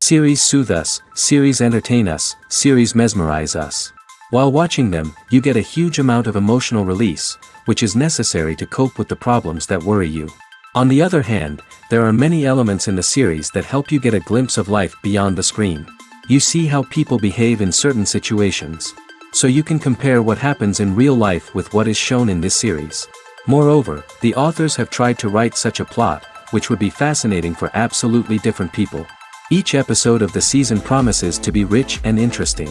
Series soothe us, series entertain us, series mesmerize us. While watching them, you get a huge amount of emotional release, which is necessary to cope with the problems that worry you. On the other hand, there are many elements in the series that help you get a glimpse of life beyond the screen. You see how people behave in certain situations. So you can compare what happens in real life with what is shown in this series. Moreover, the authors have tried to write such a plot, which would be fascinating for absolutely different people. Each episode of the season promises to be rich and interesting.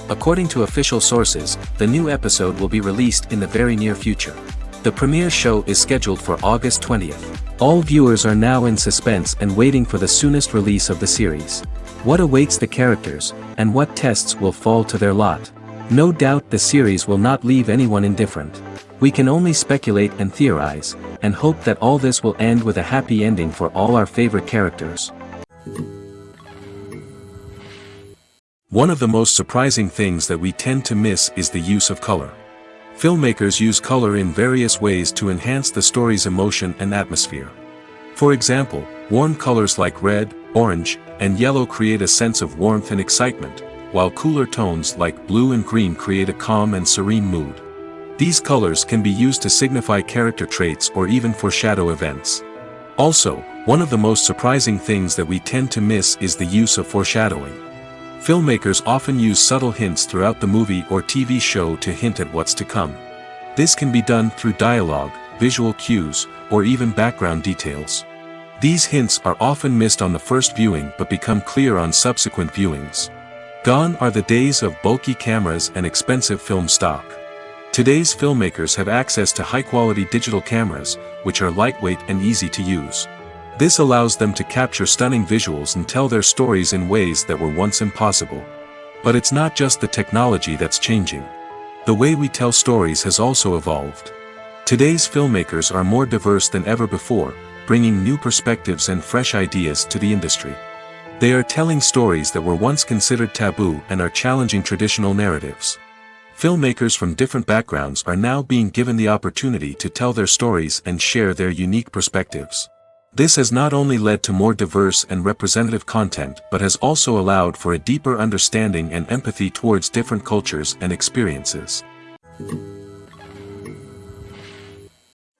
According to official sources, the new episode will be released in the very near future. The premiere show is scheduled for August 20th. All viewers are now in suspense and waiting for the soonest release of the series. What awaits the characters, and what tests will fall to their lot? No doubt the series will not leave anyone indifferent. We can only speculate and theorize, and hope that all this will end with a happy ending for all our favorite characters. One of the most surprising things that we tend to miss is the use of color. Filmmakers use color in various ways to enhance the story's emotion and atmosphere. For example, warm colors like red, orange, and yellow create a sense of warmth and excitement, while cooler tones like blue and green create a calm and serene mood. These colors can be used to signify character traits or even foreshadow events. Also, one of the most surprising things that we tend to miss is the use of foreshadowing. Filmmakers often use subtle hints throughout the movie or TV show to hint at what's to come. This can be done through dialogue, visual cues, or even background details. These hints are often missed on the first viewing but become clear on subsequent viewings. Gone are the days of bulky cameras and expensive film stock. Today's filmmakers have access to high-quality digital cameras, which are lightweight and easy to use. This allows them to capture stunning visuals and tell their stories in ways that were once impossible. But it's not just the technology that's changing. The way we tell stories has also evolved. Today's filmmakers are more diverse than ever before, bringing new perspectives and fresh ideas to the industry. They are telling stories that were once considered taboo and are challenging traditional narratives. Filmmakers from different backgrounds are now being given the opportunity to tell their stories and share their unique perspectives. This has not only led to more diverse and representative content but has also allowed for a deeper understanding and empathy towards different cultures and experiences.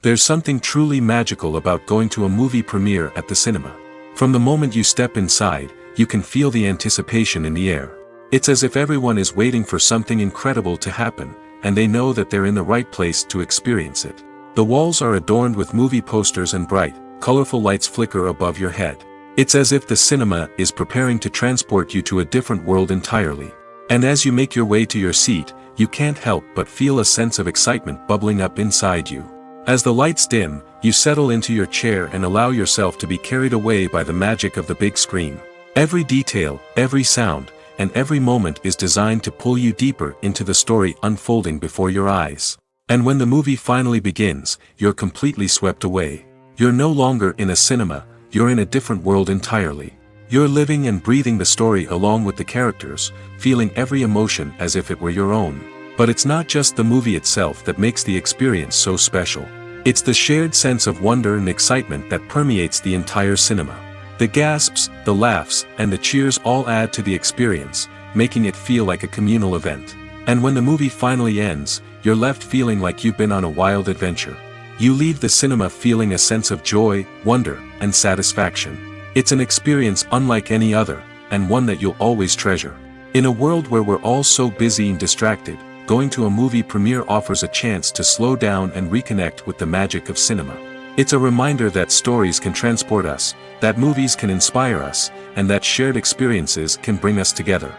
There's something truly magical about going to a movie premiere at the cinema. From the moment you step inside, you can feel the anticipation in the air. It's as if everyone is waiting for something incredible to happen, and they know that they're in the right place to experience it. The walls are adorned with movie posters and bright, colorful lights flicker above your head. It's as if the cinema is preparing to transport you to a different world entirely. And as you make your way to your seat, you can't help but feel a sense of excitement bubbling up inside you. As the lights dim, you settle into your chair and allow yourself to be carried away by the magic of the big screen. Every detail, every sound, and every moment is designed to pull you deeper into the story unfolding before your eyes. And when the movie finally begins, you're completely swept away. You're no longer in a cinema, you're in a different world entirely. You're living and breathing the story along with the characters, feeling every emotion as if it were your own. But it's not just the movie itself that makes the experience so special. It's the shared sense of wonder and excitement that permeates the entire cinema. The gasps, the laughs, and the cheers all add to the experience, making it feel like a communal event. And when the movie finally ends, you're left feeling like you've been on a wild adventure. You leave the cinema feeling a sense of joy, wonder, and satisfaction. It's an experience unlike any other, and one that you'll always treasure. In a world where we're all so busy and distracted, going to a movie premiere offers a chance to slow down and reconnect with the magic of cinema. It's a reminder that stories can transport us, that movies can inspire us, and that shared experiences can bring us together.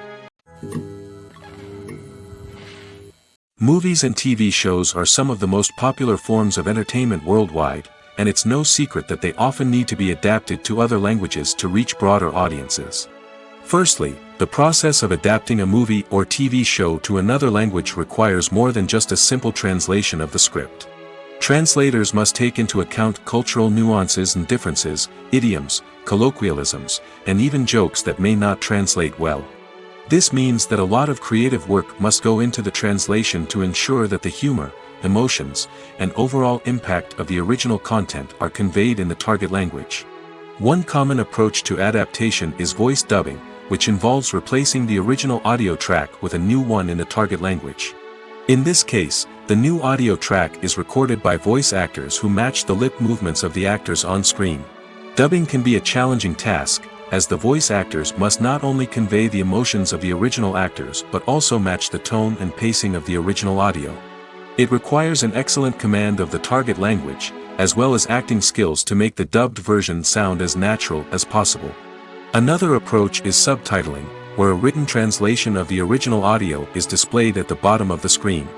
Movies and TV shows are some of the most popular forms of entertainment worldwide, and it's no secret that they often need to be adapted to other languages to reach broader audiences. Firstly, the process of adapting a movie or TV show to another language requires more than just a simple translation of the script. Translators must take into account cultural nuances and differences, idioms, colloquialisms, and even jokes that may not translate well. This means that a lot of creative work must go into the translation to ensure that the humor, emotions, and overall impact of the original content are conveyed in the target language. One common approach to adaptation is voice dubbing, which involves replacing the original audio track with a new one in the target language. In this case, the new audio track is recorded by voice actors who match the lip movements of the actors on screen. Dubbing can be a challenging task, as the voice actors must not only convey the emotions of the original actors but also match the tone and pacing of the original audio. It requires an excellent command of the target language, as well as acting skills to make the dubbed version sound as natural as possible. Another approach is subtitling, where a written translation of the original audio is displayed at the bottom of the screen.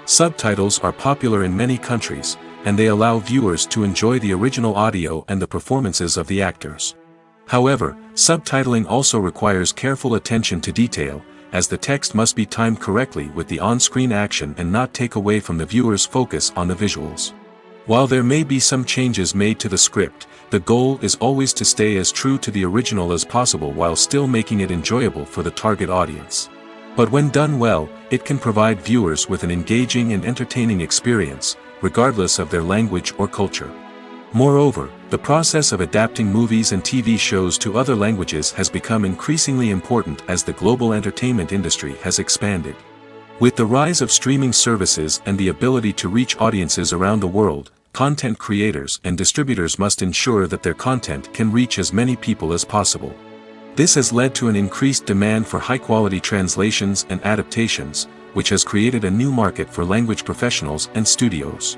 Subtitles are popular in many countries, and they allow viewers to enjoy the original audio and the performances of the actors. However, subtitling also requires careful attention to detail, as the text must be timed correctly with the on-screen action and not take away from the viewer's focus on the visuals. While there may be some changes made to the script, the goal is always to stay as true to the original as possible while still making it enjoyable for the target audience. But when done well, it can provide viewers with an engaging and entertaining experience, regardless of their language or culture. Moreover, the process of adapting movies and TV shows to other languages has become increasingly important as the global entertainment industry has expanded. With the rise of streaming services and the ability to reach audiences around the world, content creators and distributors must ensure that their content can reach as many people as possible. This has led to an increased demand for high-quality translations and adaptations, which has created a new market for language professionals and studios.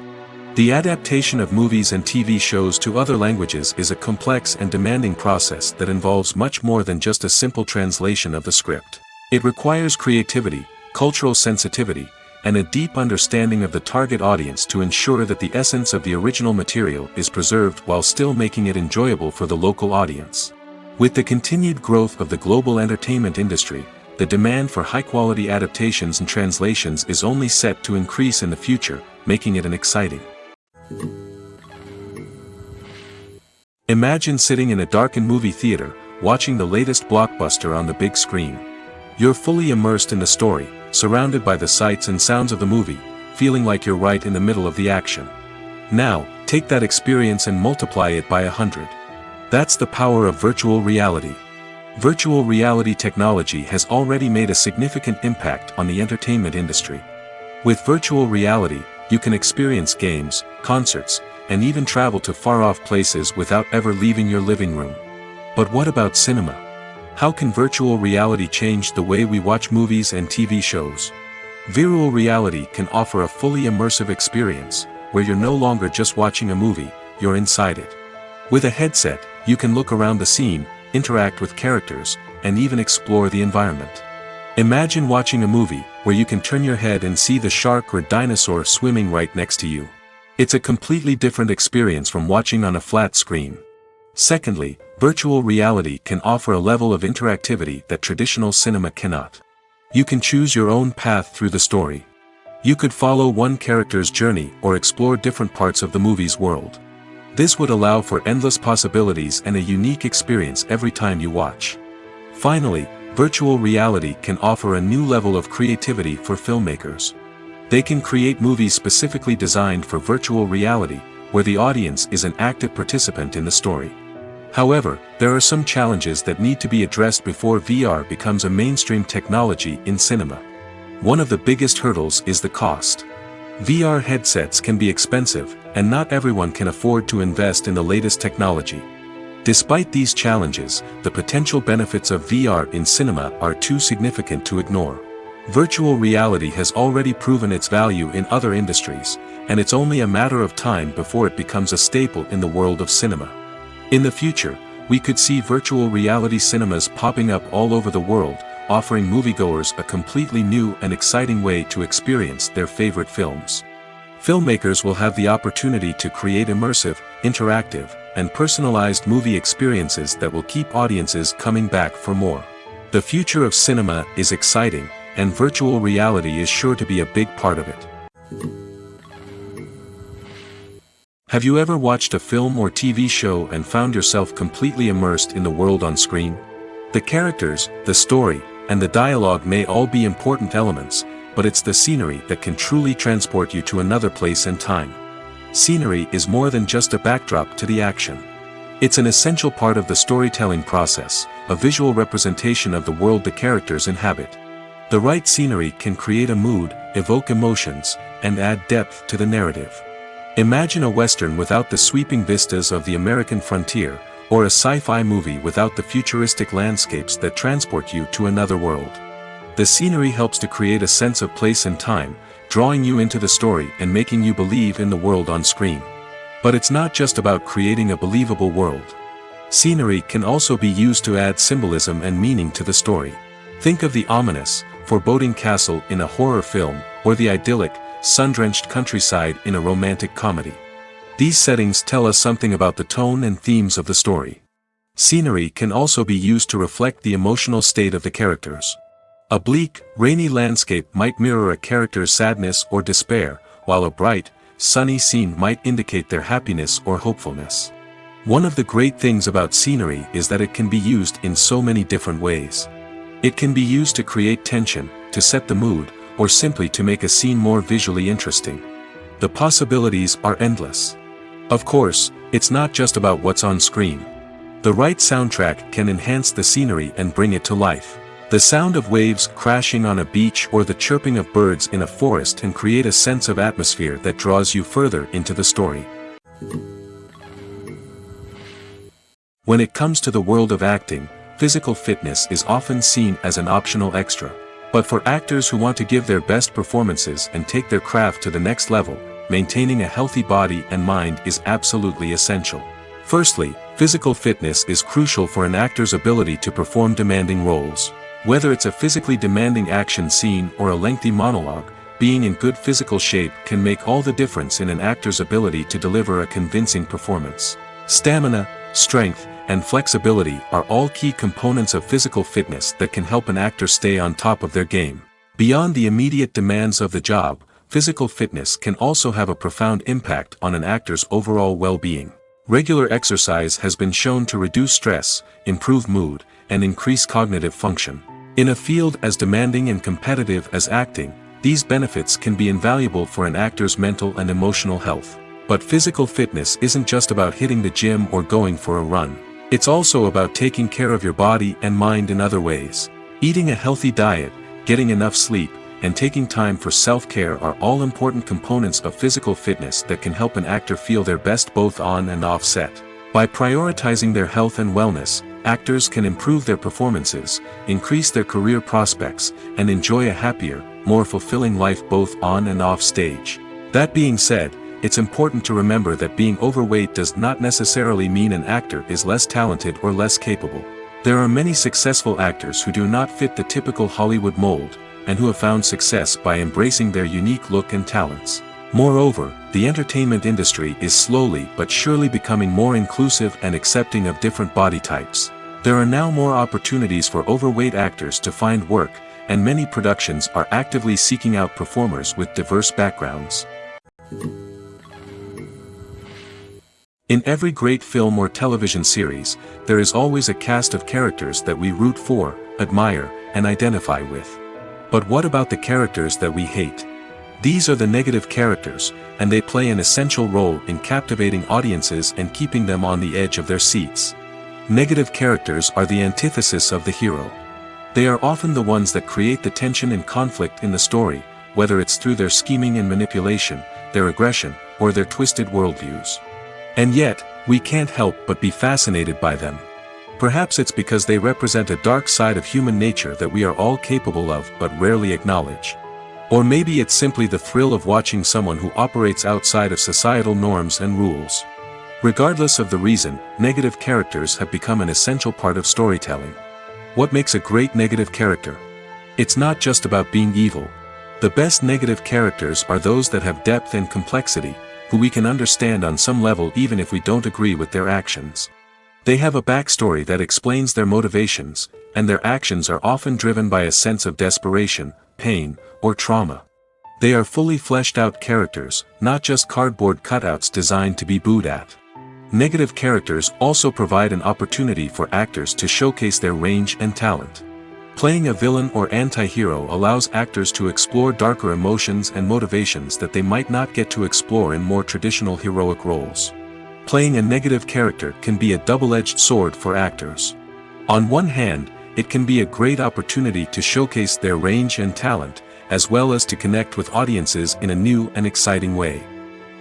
The adaptation of movies and TV shows to other languages is a complex and demanding process that involves much more than just a simple translation of the script. It requires creativity, cultural sensitivity, and a deep understanding of the target audience to ensure that the essence of the original material is preserved while still making it enjoyable for the local audience. With the continued growth of the global entertainment industry, the demand for high-quality adaptations and translations is only set to increase in the future, making it exciting. Imagine sitting in a darkened movie theater, watching the latest blockbuster on the big screen. You're fully immersed in the story, surrounded by the sights and sounds of the movie, feeling like you're right in the middle of the action. Now, take that experience and multiply it by 100. That's the power of virtual reality. Virtual reality technology has already made a significant impact on the entertainment industry. With virtual reality, you can experience games, concerts, and even travel to far-off places without ever leaving your living room. But what about cinema? How can virtual reality change the way we watch movies and TV shows? Virtual reality can offer a fully immersive experience, where you're no longer just watching a movie, you're inside it. With a headset, you can look around the scene, interact with characters, and even explore the environment. Imagine watching a movie, where you can turn your head and see the shark or dinosaur swimming right next to you. It's a completely different experience from watching on a flat screen. Secondly, virtual reality can offer a level of interactivity that traditional cinema cannot. You can choose your own path through the story. You could follow one character's journey or explore different parts of the movie's world. This would allow for endless possibilities and a unique experience every time you watch. Finally, virtual reality can offer a new level of creativity for filmmakers. They can create movies specifically designed for virtual reality, where the audience is an active participant in the story. However, there are some challenges that need to be addressed before VR becomes a mainstream technology in cinema. One of the biggest hurdles is the cost. VR headsets can be expensive, and not everyone can afford to invest in the latest technology. Despite these challenges, the potential benefits of VR in cinema are too significant to ignore. Virtual reality has already proven its value in other industries, and it's only a matter of time before it becomes a staple in the world of cinema. In the future, we could see virtual reality cinemas popping up all over the world, offering moviegoers a completely new and exciting way to experience their favorite films. Filmmakers will have the opportunity to create immersive, interactive, and personalized movie experiences that will keep audiences coming back for more. The future of cinema is exciting, and virtual reality is sure to be a big part of it. Have you ever watched a film or TV show and found yourself completely immersed in the world on screen? The characters, the story, and the dialogue may all be important elements, but it's the scenery that can truly transport you to another place and time. Scenery is more than just a backdrop to the action. It's an essential part of the storytelling process, a visual representation of the world the characters inhabit. The right scenery can create a mood, evoke emotions, and add depth to the narrative. Imagine a Western without the sweeping vistas of the American frontier, or a sci-fi movie without the futuristic landscapes that transport you to another world. The scenery helps to create a sense of place and time, drawing you into the story and making you believe in the world on screen. But it's not just about creating a believable world. Scenery can also be used to add symbolism and meaning to the story. Think of the ominous, foreboding castle in a horror film, or the idyllic, sun-drenched countryside in a romantic comedy. These settings tell us something about the tone and themes of the story. Scenery can also be used to reflect the emotional state of the characters. A bleak, rainy landscape might mirror a character's sadness or despair, while a bright, sunny scene might indicate their happiness or hopefulness. One of the great things about scenery is that it can be used in so many different ways. It can be used to create tension, to set the mood, or simply to make a scene more visually interesting. The possibilities are endless. Of course, it's not just about what's on screen. The right soundtrack can enhance the scenery and bring it to life. The sound of waves crashing on a beach or the chirping of birds in a forest can create a sense of atmosphere that draws you further into the story. When it comes to the world of acting, physical fitness is often seen as an optional extra. But for actors who want to give their best performances and take their craft to the next level, maintaining a healthy body and mind is absolutely essential. Firstly, physical fitness is crucial for an actor's ability to perform demanding roles. Whether it's a physically demanding action scene or a lengthy monologue, being in good physical shape can make all the difference in an actor's ability to deliver a convincing performance. Stamina, strength, and flexibility are all key components of physical fitness that can help an actor stay on top of their game. Beyond the immediate demands of the job, physical fitness can also have a profound impact on an actor's overall well-being. Regular exercise has been shown to reduce stress, improve mood, and increase cognitive function. In a field as demanding and competitive as acting, these benefits can be invaluable for an actor's mental and emotional health. But physical fitness isn't just about hitting the gym or going for a run. It's also about taking care of your body and mind in other ways. Eating a healthy diet, getting enough sleep, and taking time for self-care are all important components of physical fitness that can help an actor feel their best both on and off set. By prioritizing their health and wellness, actors can improve their performances, increase their career prospects, and enjoy a happier, more fulfilling life both on and off stage. That being said, it's important to remember that being overweight does not necessarily mean an actor is less talented or less capable. There are many successful actors who do not fit the typical Hollywood mold, and who have found success by embracing their unique look and talents. Moreover, the entertainment industry is slowly but surely becoming more inclusive and accepting of different body types. There are now more opportunities for overweight actors to find work, and many productions are actively seeking out performers with diverse backgrounds. In every great film or television series, there is always a cast of characters that we root for, admire, and identify with. But what about the characters that we hate? These are the negative characters, and they play an essential role in captivating audiences and keeping them on the edge of their seats. Negative characters are the antithesis of the hero. They are often the ones that create the tension and conflict in the story, whether it's through their scheming and manipulation, their aggression, or their twisted worldviews. And yet, we can't help but be fascinated by them. Perhaps it's because they represent a dark side of human nature that we are all capable of but rarely acknowledge. Or maybe it's simply the thrill of watching someone who operates outside of societal norms and rules. Regardless of the reason, negative characters have become an essential part of storytelling. What makes a great negative character? It's not just about being evil. The best negative characters are those that have depth and complexity, who we can understand on some level even if we don't agree with their actions. They have a backstory that explains their motivations, and their actions are often driven by a sense of desperation, pain, or trauma. They are fully fleshed out characters, not just cardboard cutouts designed to be booed at. Negative characters also provide an opportunity for actors to showcase their range and talent. Playing a villain or anti-hero allows actors to explore darker emotions and motivations that they might not get to explore in more traditional heroic roles. Playing a negative character can be a double-edged sword for actors. On one hand, it can be a great opportunity to showcase their range and talent, as well as to connect with audiences in a new and exciting way.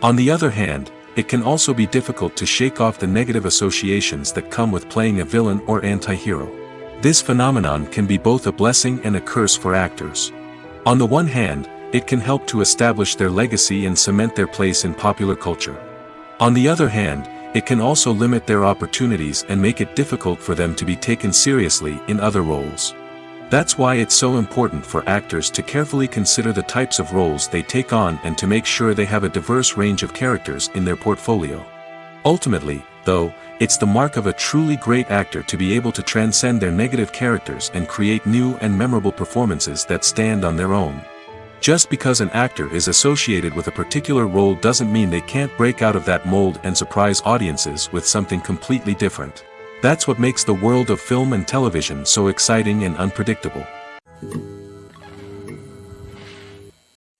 On the other hand, it can also be difficult to shake off the negative associations that come with playing a villain or anti-hero. This phenomenon can be both a blessing and a curse for actors. On the one hand, it can help to establish their legacy and cement their place in popular culture. On the other hand, it can also limit their opportunities and make it difficult for them to be taken seriously in other roles. That's why it's so important for actors to carefully consider the types of roles they take on and to make sure they have a diverse range of characters in their portfolio. Ultimately, though, it's the mark of a truly great actor to be able to transcend their negative characters and create new and memorable performances that stand on their own. Just because an actor is associated with a particular role doesn't mean they can't break out of that mold and surprise audiences with something completely different. That's what makes the world of film and television so exciting and unpredictable.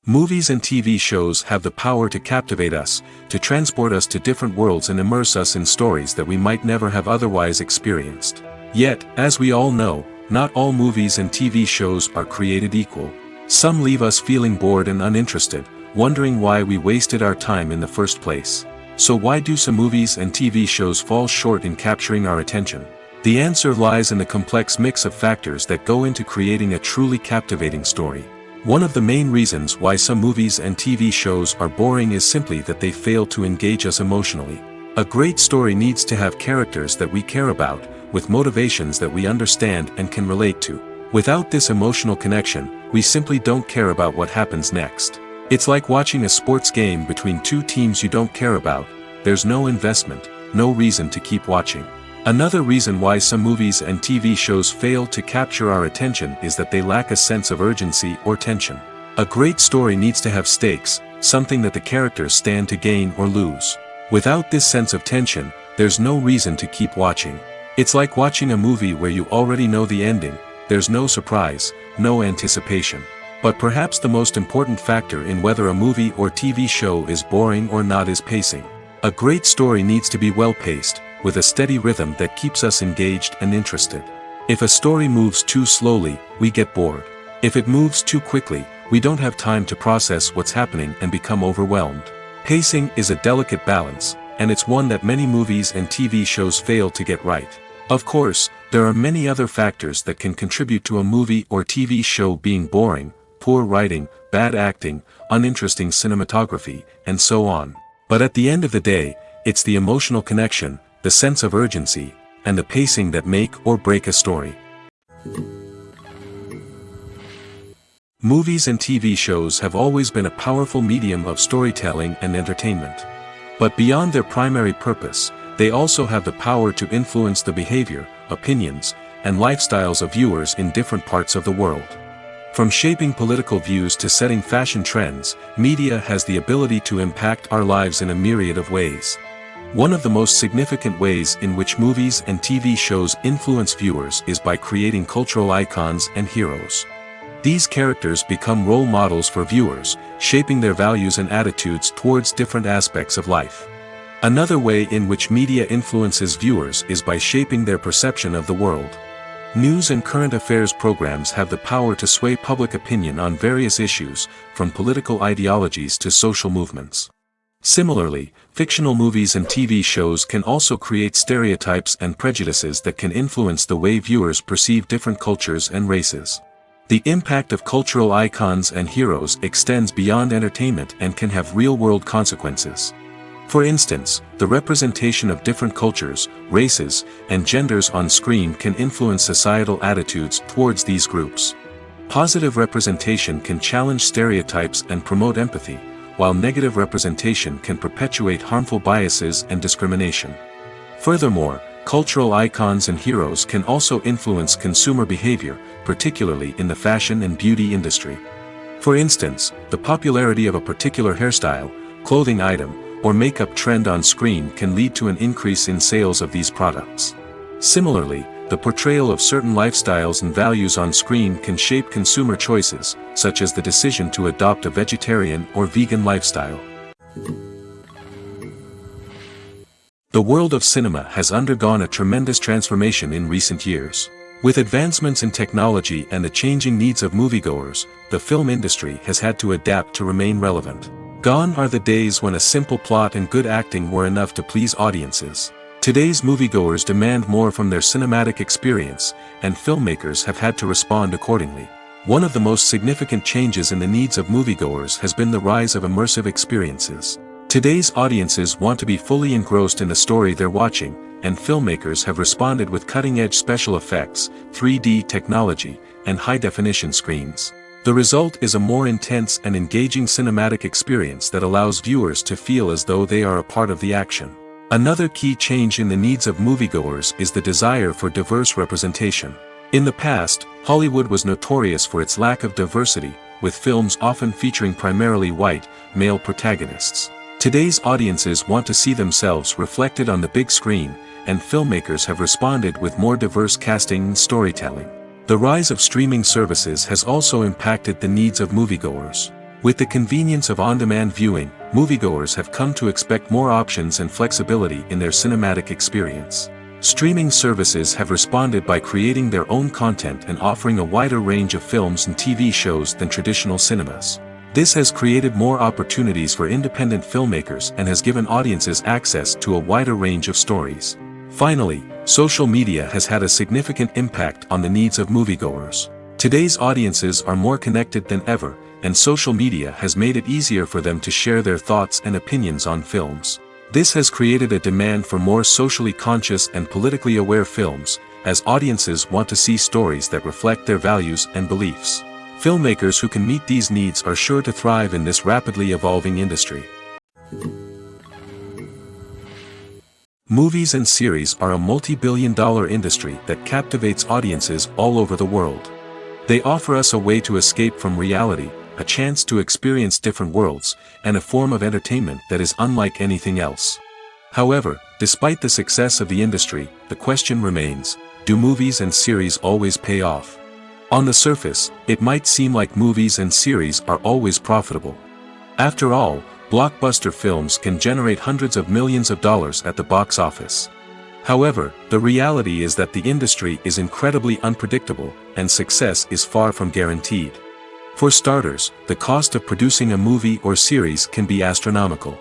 Movies and TV shows have the power to captivate us, to transport us to different worlds and immerse us in stories that we might never have otherwise experienced. Yet, as we all know, not all movies and TV shows are created equal. Some leave us feeling bored and uninterested, wondering why we wasted our time in the first place. So why do some movies and TV shows fall short in capturing our attention? The answer lies in the complex mix of factors that go into creating a truly captivating story. One of the main reasons why some movies and TV shows are boring is simply that they fail to engage us emotionally. A great story needs to have characters that we care about, with motivations that we understand and can relate to. Without this emotional connection, we simply don't care about what happens next. It's like watching a sports game between two teams you don't care about. There's no investment, no reason to keep watching. Another reason why some movies and TV shows fail to capture our attention is that they lack a sense of urgency or tension. A great story needs to have stakes, something that the characters stand to gain or lose. Without this sense of tension, there's no reason to keep watching. It's like watching a movie where you already know the ending. There's no surprise, no anticipation. But perhaps the most important factor in whether a movie or TV show is boring or not is pacing. A great story needs to be well-paced, with a steady rhythm that keeps us engaged and interested. If a story moves too slowly, we get bored. If it moves too quickly, we don't have time to process what's happening and become overwhelmed. Pacing is a delicate balance, and it's one that many movies and TV shows fail to get right. Of course, there are many other factors that can contribute to a movie or TV show being boring: poor writing, bad acting, uninteresting cinematography, and so on. But at the end of the day, it's the emotional connection, the sense of urgency, and the pacing that make or break a story. Movies and TV shows have always been a powerful medium of storytelling and entertainment. But beyond their primary purpose, they also have the power to influence the behavior, opinions, and lifestyles of viewers in different parts of the world. From shaping political views to setting fashion trends, media has the ability to impact our lives in a myriad of ways. One of the most significant ways in which movies and TV shows influence viewers is by creating cultural icons and heroes. These characters become role models for viewers, shaping their values and attitudes towards different aspects of life. Another way in which media influences viewers is by shaping their perception of the world. News and current affairs programs have the power to sway public opinion on various issues, from political ideologies to social movements. Similarly, fictional movies and TV shows can also create stereotypes and prejudices that can influence the way viewers perceive different cultures and races. The impact of cultural icons and heroes extends beyond entertainment and can have real-world consequences. For instance, the representation of different cultures, races, and genders on screen can influence societal attitudes towards these groups. Positive representation can challenge stereotypes and promote empathy, while negative representation can perpetuate harmful biases and discrimination. Furthermore, cultural icons and heroes can also influence consumer behavior, particularly in the fashion and beauty industry. For instance, the popularity of a particular hairstyle, clothing item, or makeup trend on screen can lead to an increase in sales of these products. Similarly, the portrayal of certain lifestyles and values on screen can shape consumer choices, such as the decision to adopt a vegetarian or vegan lifestyle. The world of cinema has undergone a tremendous transformation in recent years. With advancements in technology and the changing needs of moviegoers, the film industry has had to adapt to remain relevant. Gone are the days when a simple plot and good acting were enough to please audiences. Today's moviegoers demand more from their cinematic experience, and filmmakers have had to respond accordingly. One of the most significant changes in the needs of moviegoers has been the rise of immersive experiences. Today's audiences want to be fully engrossed in the story they're watching, and filmmakers have responded with cutting-edge special effects, 3D technology, and high-definition screens. The result is a more intense and engaging cinematic experience that allows viewers to feel as though they are a part of the action. Another key change in the needs of moviegoers is the desire for diverse representation. In the past, Hollywood was notorious for its lack of diversity, with films often featuring primarily white, male protagonists. Today's audiences want to see themselves reflected on the big screen, and filmmakers have responded with more diverse casting and storytelling. The rise of streaming services has also impacted the needs of moviegoers. With the convenience of on-demand viewing, moviegoers have come to expect more options and flexibility in their cinematic experience. Streaming services have responded by creating their own content and offering a wider range of films and TV shows than traditional cinemas. This has created more opportunities for independent filmmakers and has given audiences access to a wider range of stories. Finally, social media has had a significant impact on the needs of moviegoers. Today's audiences are more connected than ever, and social media has made it easier for them to share their thoughts and opinions on films. This has created a demand for more socially conscious and politically aware films, as audiences want to see stories that reflect their values and beliefs. Filmmakers who can meet these needs are sure to thrive in this rapidly evolving industry. Movies and series are a multi-billion-dollar industry that captivates audiences all over the world. They offer us a way to escape from reality, a chance to experience different worlds, and a form of entertainment that is unlike anything else. However, despite the success of the industry, the question remains, do movies and series always pay off? On the surface, it might seem like movies and series are always profitable. After all, blockbuster films can generate hundreds of millions of dollars at the box office. However, the reality is that the industry is incredibly unpredictable, and success is far from guaranteed. For starters, the cost of producing a movie or series can be astronomical.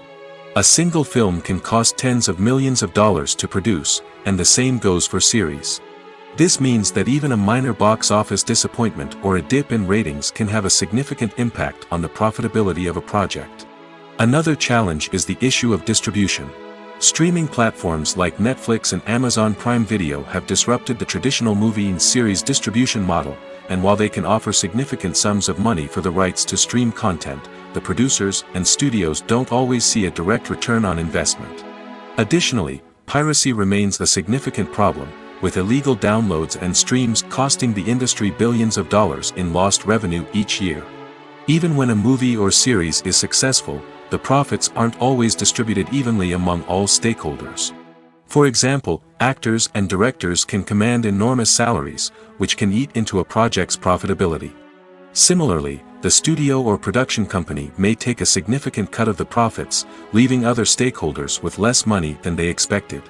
A single film can cost tens of millions of dollars to produce, and the same goes for series. This means that even a minor box office disappointment or a dip in ratings can have a significant impact on the profitability of a project. Another challenge is the issue of distribution. Streaming platforms like Netflix and Amazon Prime Video have disrupted the traditional movie and series distribution model, and while they can offer significant sums of money for the rights to stream content, the producers and studios don't always see a direct return on investment. Additionally, piracy remains a significant problem, with illegal downloads and streams costing the industry billions of dollars in lost revenue each year. Even when a movie or series is successful, the profits aren't always distributed evenly among all stakeholders. For example, actors and directors can command enormous salaries, which can eat into a project's profitability. Similarly, the studio or production company may take a significant cut of the profits, leaving other stakeholders with less money than they expected.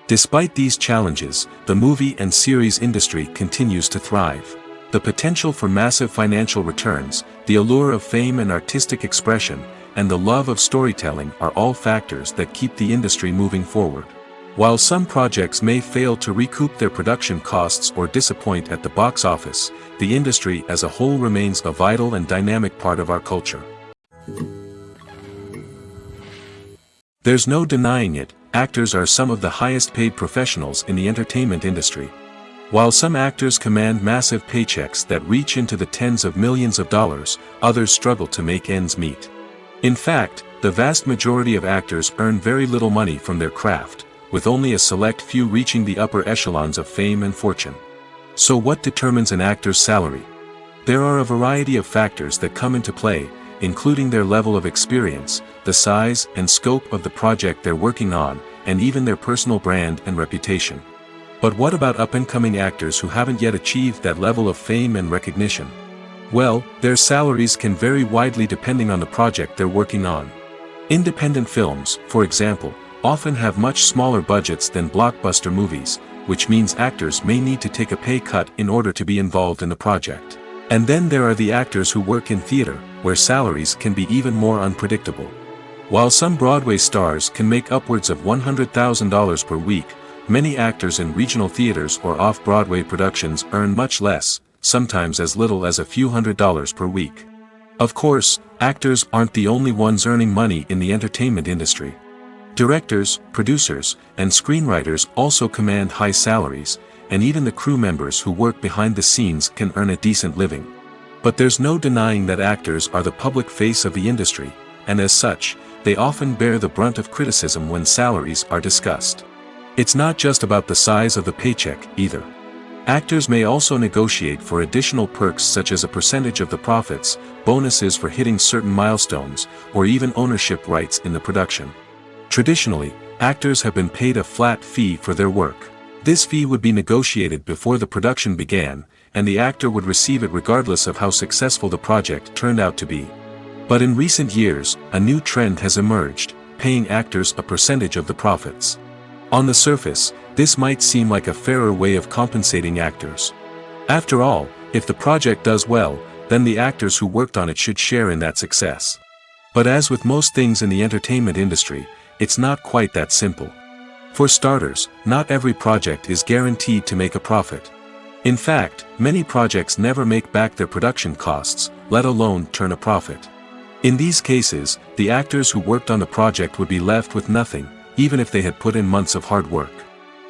Despite these challenges, the movie and series industry continues to thrive. The potential for massive financial returns, the allure of fame and artistic expression, and the love of storytelling are all factors that keep the industry moving forward. While some projects may fail to recoup their production costs or disappoint at the box office, the industry as a whole remains a vital and dynamic part of our culture. There's no denying it, actors are some of the highest paid professionals in the entertainment industry. While some actors command massive paychecks that reach into the tens of millions of dollars, others struggle to make ends meet. In fact, the vast majority of actors earn very little money from their craft, with only a select few reaching the upper echelons of fame and fortune. So what determines an actor's salary? There are a variety of factors that come into play, including their level of experience, the size and scope of the project they're working on, and even their personal brand and reputation. But what about up-and-coming actors who haven't yet achieved that level of fame and recognition? Well, their salaries can vary widely depending on the project they're working on. Independent films, for example, often have much smaller budgets than blockbuster movies, which means actors may need to take a pay cut in order to be involved in the project. And then there are the actors who work in theater, where salaries can be even more unpredictable. While some Broadway stars can make upwards of $100,000 per week, many actors in regional theaters or off-Broadway productions earn much less, sometimes as little as a few $100s per week. Of course, actors aren't the only ones earning money in the entertainment industry. Directors, producers, and screenwriters also command high salaries, and even the crew members who work behind the scenes can earn a decent living. But there's no denying that actors are the public face of the industry, and as such, they often bear the brunt of criticism when salaries are discussed. It's not just about the size of the paycheck, either. Actors may also negotiate for additional perks such as a percentage of the profits, bonuses for hitting certain milestones, or even ownership rights in the production. Traditionally, actors have been paid a flat fee for their work. This fee would be negotiated before the production began, and the actor would receive it regardless of how successful the project turned out to be. But in recent years, a new trend has emerged, paying actors a percentage of the profits. On the surface, this might seem like a fairer way of compensating actors. After all, if the project does well, then the actors who worked on it should share in that success. But as with most things in the entertainment industry, it's not quite that simple. For starters, not every project is guaranteed to make a profit. In fact, many projects never make back their production costs, let alone turn a profit. In these cases, the actors who worked on the project would be left with nothing, even if they had put in months of hard work.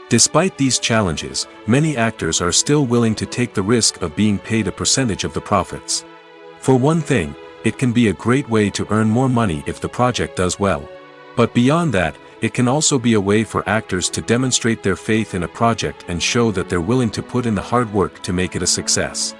Despite these challenges, many actors are still willing to take the risk of being paid a percentage of the profits. For one thing, it can be a great way to earn more money if the project does well. But beyond that, it can also be a way for actors to demonstrate their faith in a project and show that they're willing to put in the hard work to make it a success.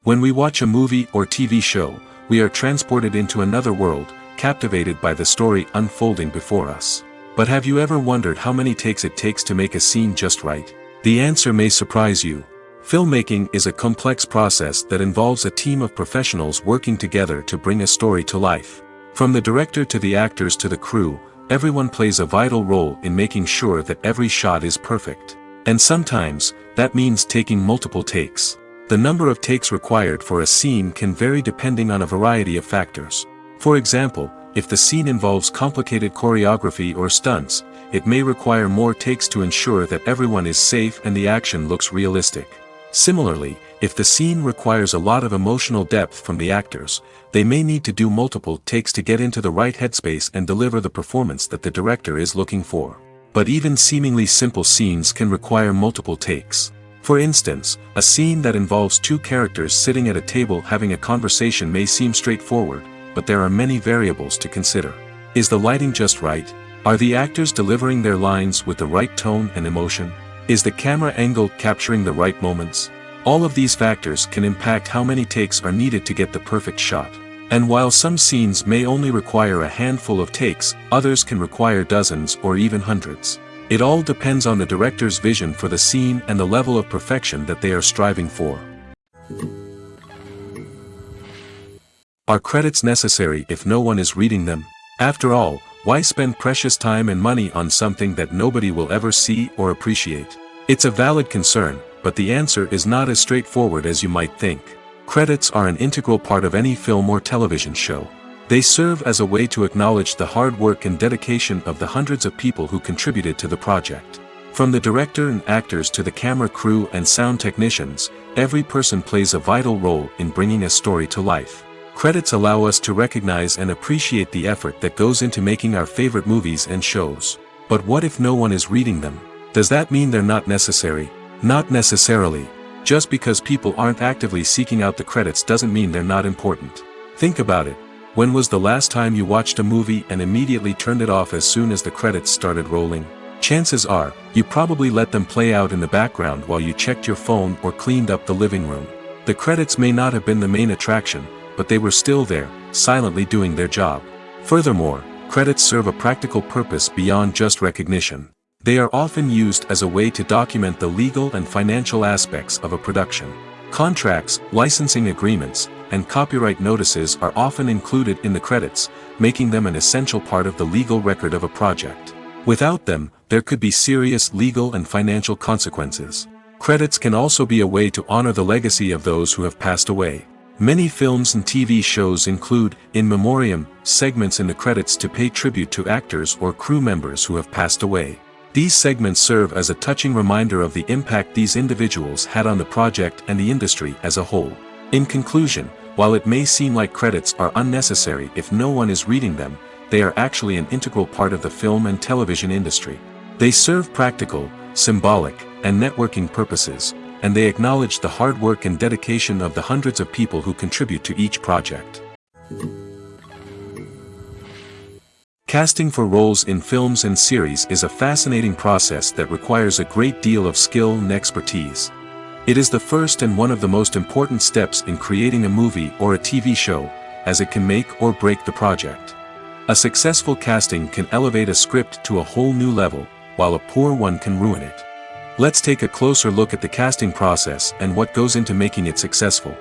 When we watch a movie or TV show, we are transported into another world, captivated by the story unfolding before us. But have you ever wondered how many takes it takes to make a scene just right? The answer may surprise you. Filmmaking is a complex process that involves a team of professionals working together to bring a story to life. From the director to the actors to the crew, everyone plays a vital role in making sure that every shot is perfect. And sometimes, that means taking multiple takes. The number of takes required for a scene can vary depending on a variety of factors. For example, if the scene involves complicated choreography or stunts, it may require more takes to ensure that everyone is safe and the action looks realistic. Similarly, if the scene requires a lot of emotional depth from the actors, they may need to do multiple takes to get into the right headspace and deliver the performance that the director is looking for. But even seemingly simple scenes can require multiple takes. For instance, a scene that involves two characters sitting at a table having a conversation may seem straightforward, but there are many variables to consider. Is the lighting just right? Are the actors delivering their lines with the right tone and emotion? Is the camera angle capturing the right moments? All of these factors can impact how many takes are needed to get the perfect shot. And while some scenes may only require a handful of takes, others can require dozens or even hundreds. It all depends on the director's vision for the scene and the level of perfection that they are striving for. Are credits necessary if no one is reading them? After all, why spend precious time and money on something that nobody will ever see or appreciate? It's a valid concern, but the answer is not as straightforward as you might think. Credits are an integral part of any film or television show. They serve as a way to acknowledge the hard work and dedication of the hundreds of people who contributed to the project. From the director and actors to the camera crew and sound technicians, every person plays a vital role in bringing a story to life. Credits allow us to recognize and appreciate the effort that goes into making our favorite movies and shows. But what if no one is reading them? Does that mean they're not necessary? Not necessarily. Just because people aren't actively seeking out the credits doesn't mean they're not important. Think about it. When was the last time you watched a movie and immediately turned it off as soon as the credits started rolling? Chances are, you probably let them play out in the background while you checked your phone or cleaned up the living room. The credits may not have been the main attraction, but they were still there, silently doing their job. Furthermore, credits serve a practical purpose beyond just recognition. They are often used as a way to document the legal and financial aspects of a production. Contracts, licensing agreements, and copyright notices are often included in the credits, making them an essential part of the legal record of a project. Without them, there could be serious legal and financial consequences. Credits can also be a way to honor the legacy of those who have passed away. Many films and TV shows include, in memoriam, segments in the credits to pay tribute to actors or crew members who have passed away. These segments serve as a touching reminder of the impact these individuals had on the project and the industry as a whole. In conclusion, while it may seem like credits are unnecessary if no one is reading them, they are actually an integral part of the film and television industry. They serve practical, symbolic, and networking purposes, and they acknowledge the hard work and dedication of the hundreds of people who contribute to each project. Casting for roles in films and series is a fascinating process that requires a great deal of skill and expertise. It is the first and one of the most important steps in creating a movie or a TV show, as it can make or break the project. A successful casting can elevate a script to a whole new level, while a poor one can ruin it. Let's take a closer look at the casting process and what goes into making it successful.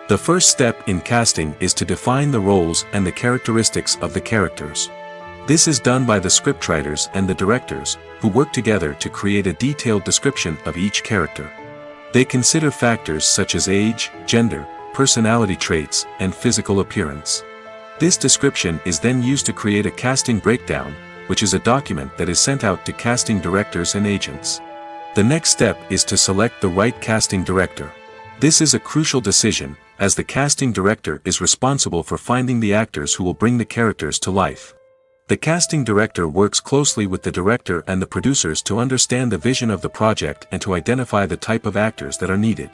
The first step in casting is to define the roles and the characteristics of the characters. This is done by the scriptwriters and the directors, who work together to create a detailed description of each character. They consider factors such as age, gender, personality traits, and physical appearance. This description is then used to create a casting breakdown, which is a document that is sent out to casting directors and agents. The next step is to select the right casting director. This is a crucial decision, as the casting director is responsible for finding the actors who will bring the characters to life. The casting director works closely with the director and the producers to understand the vision of the project and to identify the type of actors that are needed.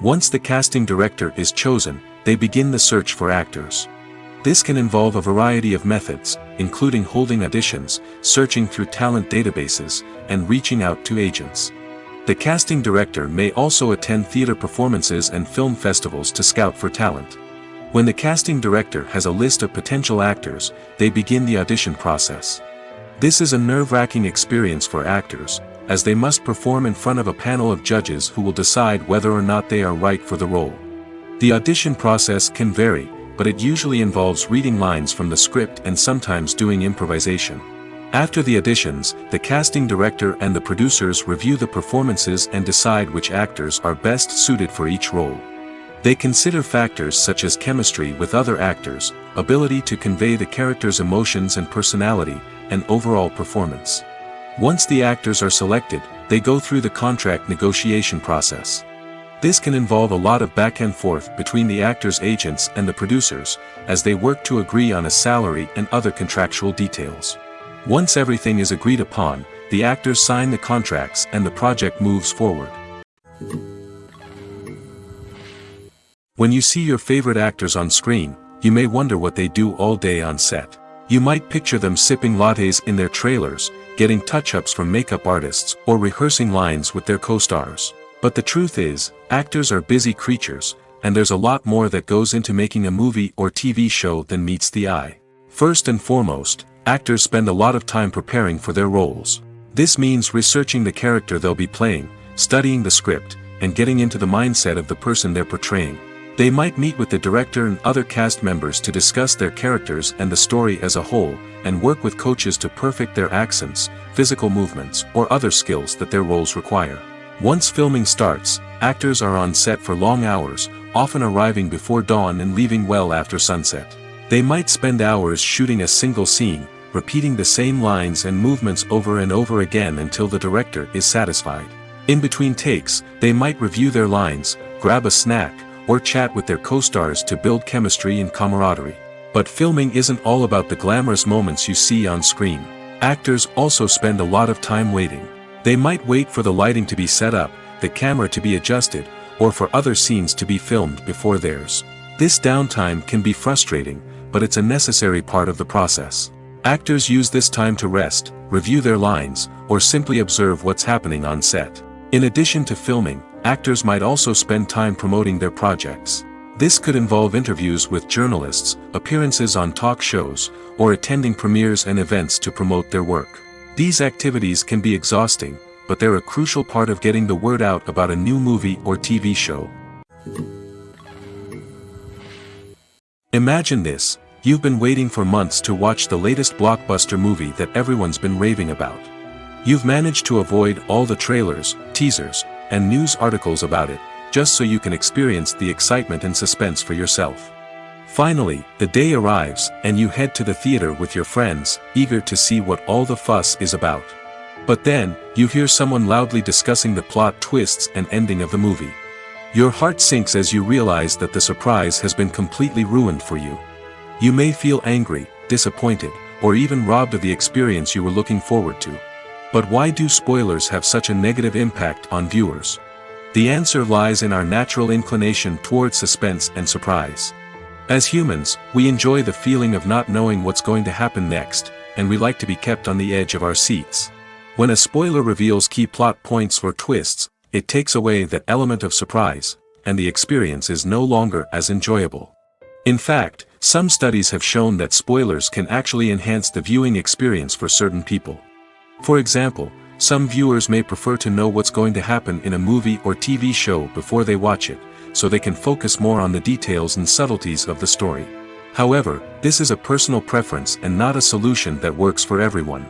Once the casting director is chosen, they begin the search for actors. This can involve a variety of methods, including holding auditions, searching through talent databases, and reaching out to agents. The casting director may also attend theater performances and film festivals to scout for talent. When the casting director has a list of potential actors, they begin the audition process. This is a nerve-wracking experience for actors, as they must perform in front of a panel of judges who will decide whether or not they are right for the role. The audition process can vary, but it usually involves reading lines from the script and sometimes doing improvisation. After the auditions, the casting director and the producers review the performances and decide which actors are best suited for each role. They consider factors such as chemistry with other actors, ability to convey the character's emotions and personality, and overall performance. Once the actors are selected, they go through the contract negotiation process. This can involve a lot of back and forth between the actors' agents and the producers, as they work to agree on a salary and other contractual details. Once everything is agreed upon, the actors sign the contracts and the project moves forward. When you see your favorite actors on screen, you may wonder what they do all day on set. You might picture them sipping lattes in their trailers, getting touch-ups from makeup artists, or rehearsing lines with their co-stars. But the truth is, actors are busy creatures, and there's a lot more that goes into making a movie or TV show than meets the eye. First and foremost, actors spend a lot of time preparing for their roles. This means researching the character they'll be playing, studying the script, and getting into the mindset of the person they're portraying. They might meet with the director and other cast members to discuss their characters and the story as a whole, and work with coaches to perfect their accents, physical movements, or other skills that their roles require. Once filming starts, actors are on set for long hours, often arriving before dawn and leaving well after sunset. They might spend hours shooting a single scene, repeating the same lines and movements over and over again until the director is satisfied. In between takes, they might review their lines, grab a snack, or chat with their co-stars to build chemistry and camaraderie. But filming isn't all about the glamorous moments you see on screen. Actors also spend a lot of time waiting. They might wait for the lighting to be set up, the camera to be adjusted, or for other scenes to be filmed before theirs. This downtime can be frustrating, but it's a necessary part of the process. Actors use this time to rest, review their lines, or simply observe what's happening on set. In addition to filming, actors might also spend time promoting their projects. This could involve interviews with journalists, appearances on talk shows, or attending premieres and events to promote their work. These activities can be exhausting, but they're a crucial part of getting the word out about a new movie or TV show. Imagine this: you've been waiting for months to watch the latest blockbuster movie that everyone's been raving about. You've managed to avoid all the trailers, teasers, and news articles about it, just so you can experience the excitement and suspense for yourself. Finally, the day arrives, and you head to the theater with your friends, eager to see what all the fuss is about. But then, you hear someone loudly discussing the plot twists and ending of the movie. Your heart sinks as you realize that the surprise has been completely ruined for you. You may feel angry, disappointed, or even robbed of the experience you were looking forward to. But why do spoilers have such a negative impact on viewers? The answer lies in our natural inclination toward suspense and surprise. As humans, we enjoy the feeling of not knowing what's going to happen next, and we like to be kept on the edge of our seats. When a spoiler reveals key plot points or twists, it takes away that element of surprise, and the experience is no longer as enjoyable. In fact, some studies have shown that spoilers can actually enhance the viewing experience for certain people. For example, some viewers may prefer to know what's going to happen in a movie or TV show before they watch it, so they can focus more on the details and subtleties of the story. However, this is a personal preference and not a solution that works for everyone.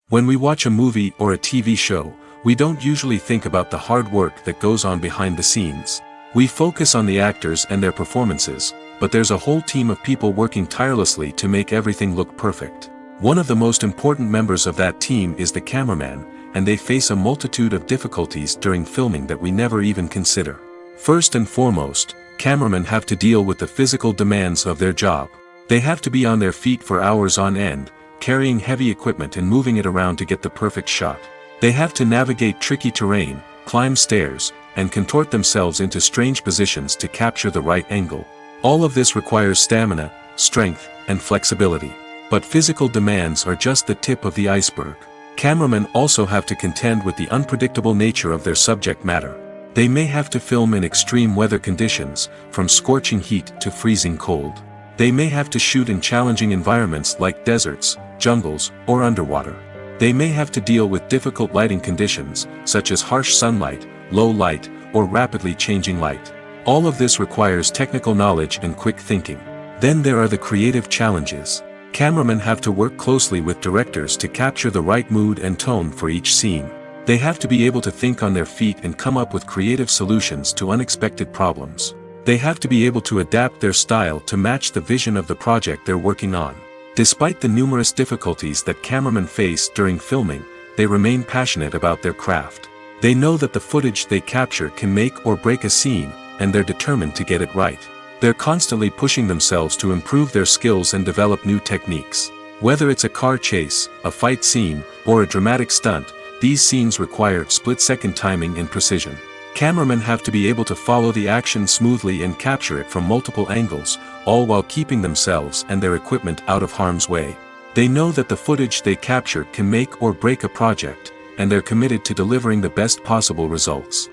When we watch a movie or a TV show, we don't usually think about the hard work that goes on behind the scenes. We focus on the actors and their performances, but there's a whole team of people working tirelessly to make everything look perfect. One of the most important members of that team is the cameraman, and they face a multitude of difficulties during filming that we never even consider. First and foremost, cameramen have to deal with the physical demands of their job. They have to be on their feet for hours on end, carrying heavy equipment and moving it around to get the perfect shot. They have to navigate tricky terrain, climb stairs, and contort themselves into strange positions to capture the right angle. All of this requires stamina, strength, and flexibility. But physical demands are just the tip of the iceberg. Cameramen also have to contend with the unpredictable nature of their subject matter. They may have to film in extreme weather conditions, from scorching heat to freezing cold. They may have to shoot in challenging environments like deserts, jungles, or underwater. They may have to deal with difficult lighting conditions, such as harsh sunlight, low light, or rapidly changing light. All of this requires technical knowledge and quick thinking. Then there are the creative challenges. Cameramen have to work closely with directors to capture the right mood and tone for each scene. They have to be able to think on their feet and come up with creative solutions to unexpected problems. They have to be able to adapt their style to match the vision of the project they're working on. Despite the numerous difficulties that cameramen face during filming, they remain passionate about their craft. They know that the footage they capture can make or break a scene, and they're determined to get it right. They're constantly pushing themselves to improve their skills and develop new techniques. Whether it's a car chase, a fight scene, or a dramatic stunt, these scenes require split-second timing and precision. Cameramen have to be able to follow the action smoothly and capture it from multiple angles, all while keeping themselves and their equipment out of harm's way. They know that the footage they capture can make or break a project, and they're committed to delivering the best possible results.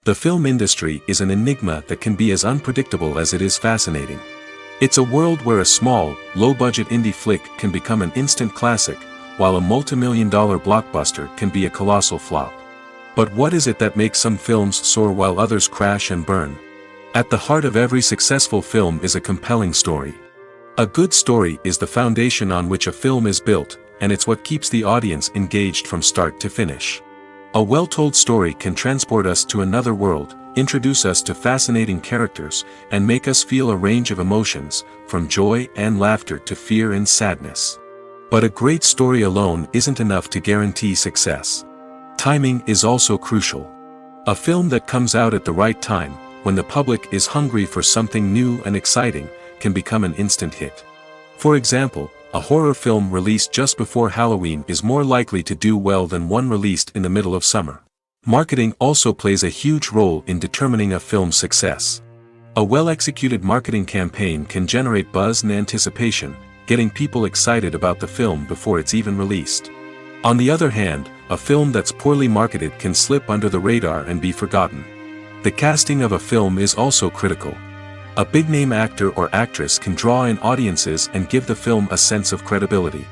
The film industry is an enigma that can be as unpredictable as it is fascinating. It's a world where a small, low-budget indie flick can become an instant classic, while a multi-million-dollar blockbuster can be a colossal flop. But what is it that makes some films soar while others crash and burn? At the heart of every successful film is a compelling story. A good story is the foundation on which a film is built, and it's what keeps the audience engaged from start to finish. A well-told story can transport us to another world, introduce us to fascinating characters, and make us feel a range of emotions, from joy and laughter to fear and sadness. But a great story alone isn't enough to guarantee success. Timing is also crucial. A film that comes out at the right time, when the public is hungry for something new and exciting, can become an instant hit. For example, a horror film released just before Halloween is more likely to do well than one released in the middle of summer. Marketing also plays a huge role in determining a film's success. A well-executed marketing campaign can generate buzz and anticipation, getting people excited about the film before it's even released. On the other hand, a film that's poorly marketed can slip under the radar and be forgotten. The casting of a film is also critical. A big-name actor or actress can draw in audiences and give the film a sense of credibility.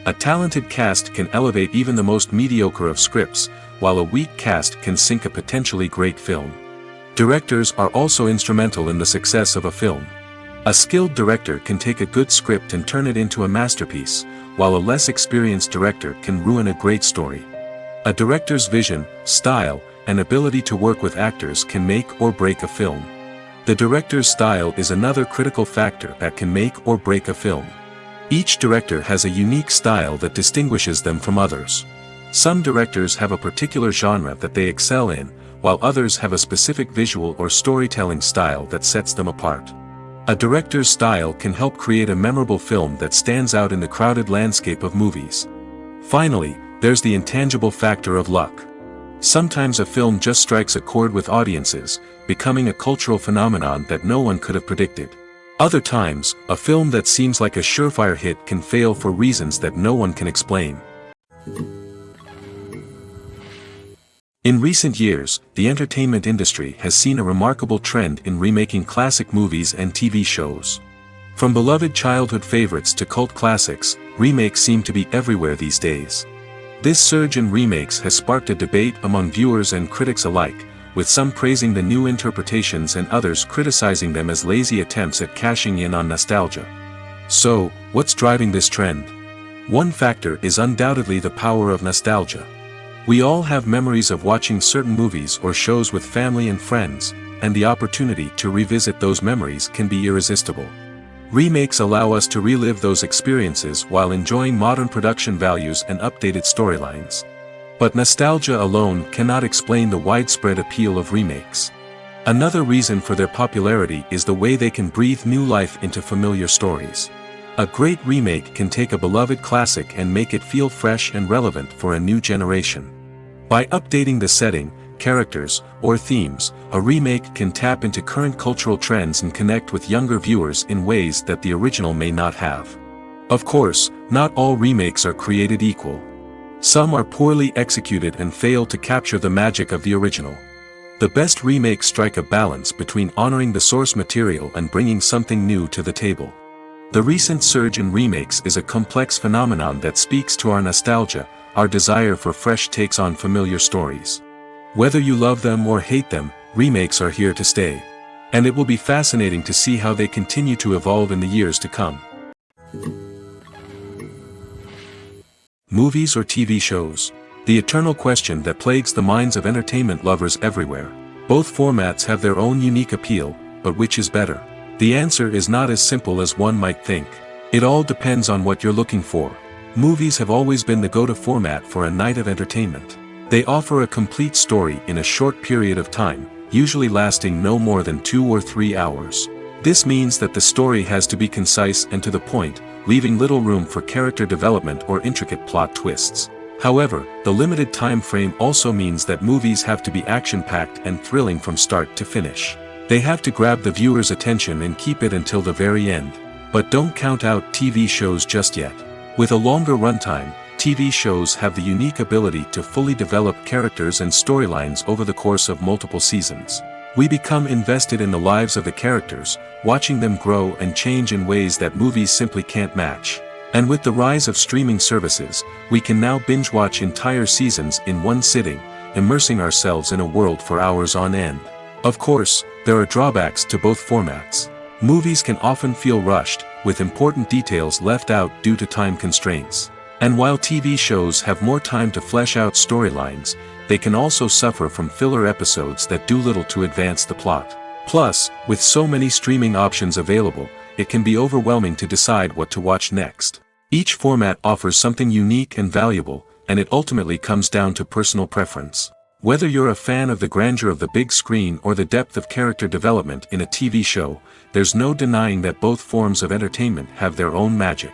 A talented cast can elevate even the most mediocre of scripts, while a weak cast can sink a potentially great film. Directors are also instrumental in the success of a film. A skilled director can take a good script and turn it into a masterpiece, while a less experienced director can ruin a great story. A director's vision, style, and ability to work with actors can make or break a film. The director's style is another critical factor that can make or break a film. Each director has a unique style that distinguishes them from others. Some directors have a particular genre that they excel in, while others have a specific visual or storytelling style that sets them apart. A director's style can help create a memorable film that stands out in the crowded landscape of movies. Finally, there's the intangible factor of luck. Sometimes a film just strikes a chord with audiences, becoming a cultural phenomenon that no one could have predicted. Other times, a film that seems like a surefire hit can fail for reasons that no one can explain. In recent years, the entertainment industry has seen a remarkable trend in remaking classic movies and TV shows. From beloved childhood favorites to cult classics, remakes seem to be everywhere these days. This surge in remakes has sparked a debate among viewers and critics alike, with some praising the new interpretations and others criticizing them as lazy attempts at cashing in on nostalgia. So, what's driving this trend? One factor is undoubtedly the power of nostalgia. We all have memories of watching certain movies or shows with family and friends, and the opportunity to revisit those memories can be irresistible. Remakes allow us to relive those experiences while enjoying modern production values and updated storylines. But nostalgia alone cannot explain the widespread appeal of remakes. Another reason for their popularity is the way they can breathe new life into familiar stories. A great remake can take a beloved classic and make it feel fresh and relevant for a new generation. By updating the setting, characters, or themes, a remake can tap into current cultural trends and connect with younger viewers in ways that the original may not have. Of course, not all remakes are created equal. Some are poorly executed and fail to capture the magic of the original. The best remakes strike a balance between honoring the source material and bringing something new to the table. The recent surge in remakes is a complex phenomenon that speaks to our nostalgia, our desire for fresh takes on familiar stories. Whether you love them or hate them, remakes are here to stay. And it will be fascinating to see how they continue to evolve in the years to come. Movies or TV shows? The eternal question that plagues the minds of entertainment lovers everywhere. Both formats have their own unique appeal, but which is better? The answer is not as simple as one might think. It all depends on what you're looking for. Movies have always been the go-to format for a night of entertainment. They offer a complete story in a short period of time, usually lasting no more than 2 or 3 hours. This means that the story has to be concise and to the point, leaving little room for character development or intricate plot twists. However, the limited time frame also means that movies have to be action-packed and thrilling from start to finish. They have to grab the viewer's attention and keep it until the very end. But don't count out TV shows just yet. With a longer runtime, TV shows have the unique ability to fully develop characters and storylines over the course of multiple seasons. We become invested in the lives of the characters, watching them grow and change in ways that movies simply can't match. And with the rise of streaming services, we can now binge-watch entire seasons in one sitting, immersing ourselves in a world for hours on end. Of course, there are drawbacks to both formats. Movies can often feel rushed, with important details left out due to time constraints. And while TV shows have more time to flesh out storylines, they can also suffer from filler episodes that do little to advance the plot. Plus, with so many streaming options available, it can be overwhelming to decide what to watch next. Each format offers something unique and valuable, and it ultimately comes down to personal preference. Whether you're a fan of the grandeur of the big screen or the depth of character development in a TV show, there's no denying that both forms of entertainment have their own magic.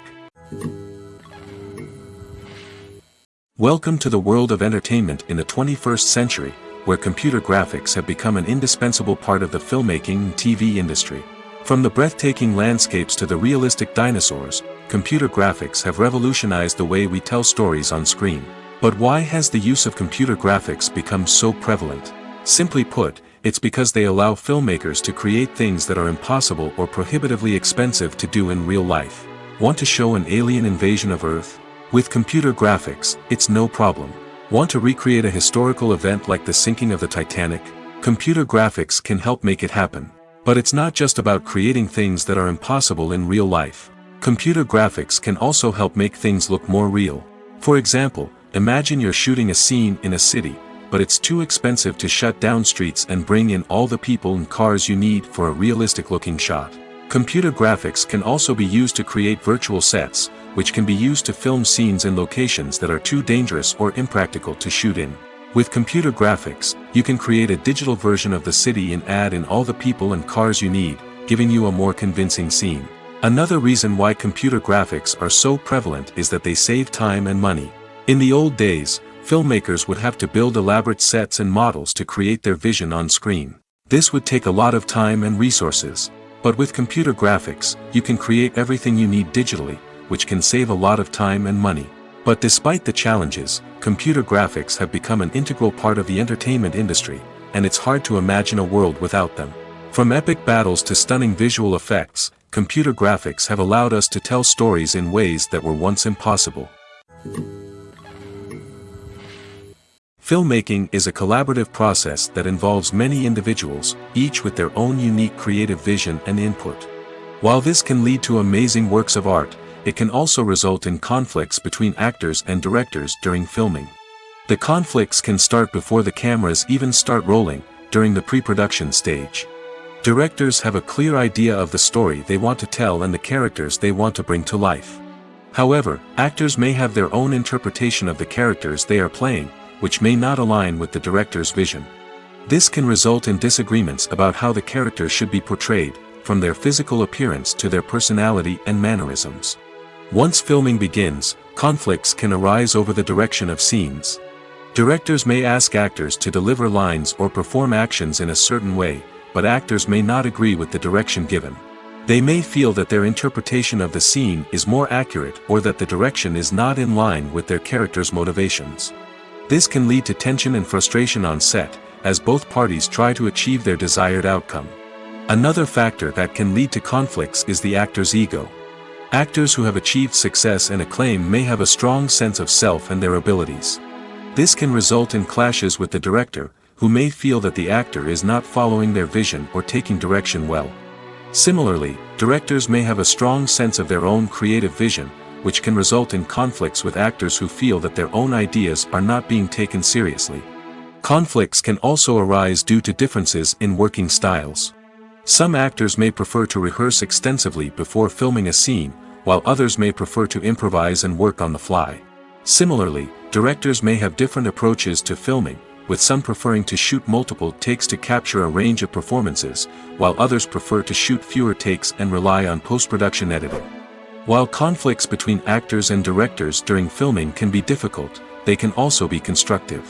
Welcome to the world of entertainment in the 21st century, where computer graphics have become an indispensable part of the filmmaking and TV industry. From the breathtaking landscapes to the realistic dinosaurs, computer graphics have revolutionized the way we tell stories on screen. But why has the use of computer graphics become so prevalent? Simply put, it's because they allow filmmakers to create things that are impossible or prohibitively expensive to do in real life. Want to show an alien invasion of Earth? With computer graphics, it's no problem. Want to recreate a historical event like the sinking of the Titanic? Computer graphics can help make it happen. But it's not just about creating things that are impossible in real life. Computer graphics can also help make things look more real. For example, imagine you're shooting a scene in a city, but it's too expensive to shut down streets and bring in all the people and cars you need for a realistic-looking shot. Computer graphics can also be used to create virtual sets, which can be used to film scenes in locations that are too dangerous or impractical to shoot in. With computer graphics, you can create a digital version of the city and add in all the people and cars you need, giving you a more convincing scene. Another reason why computer graphics are so prevalent is that they save time and money. In the old days, filmmakers would have to build elaborate sets and models to create their vision on screen. This would take a lot of time and resources. But with computer graphics, you can create everything you need digitally, which can save a lot of time and money. But despite the challenges, computer graphics have become an integral part of the entertainment industry, and it's hard to imagine a world without them. From epic battles to stunning visual effects, computer graphics have allowed us to tell stories in ways that were once impossible. Filmmaking is a collaborative process that involves many individuals, each with their own unique creative vision and input. While this can lead to amazing works of art, it can also result in conflicts between actors and directors during filming. The conflicts can start before the cameras even start rolling, during the pre-production stage. Directors have a clear idea of the story they want to tell and the characters they want to bring to life. However, actors may have their own interpretation of the characters they are playing, which may not align with the director's vision. This can result in disagreements about how the characters should be portrayed, from their physical appearance to their personality and mannerisms. Once filming begins, conflicts can arise over the direction of scenes. Directors may ask actors to deliver lines or perform actions in a certain way, but actors may not agree with the direction given. They may feel that their interpretation of the scene is more accurate or that the direction is not in line with their character's motivations. This can lead to tension and frustration on set, as both parties try to achieve their desired outcome. Another factor that can lead to conflicts is the actor's ego. Actors who have achieved success and acclaim may have a strong sense of self and their abilities. This can result in clashes with the director, who may feel that the actor is not following their vision or taking direction well. Similarly, directors may have a strong sense of their own creative vision, which can result in conflicts with actors who feel that their own ideas are not being taken seriously. Conflicts can also arise due to differences in working styles. Some actors may prefer to rehearse extensively before filming a scene, while others may prefer to improvise and work on the fly. Similarly, directors may have different approaches to filming, with some preferring to shoot multiple takes to capture a range of performances, while others prefer to shoot fewer takes and rely on post-production editing. While conflicts between actors and directors during filming can be difficult, they can also be constructive.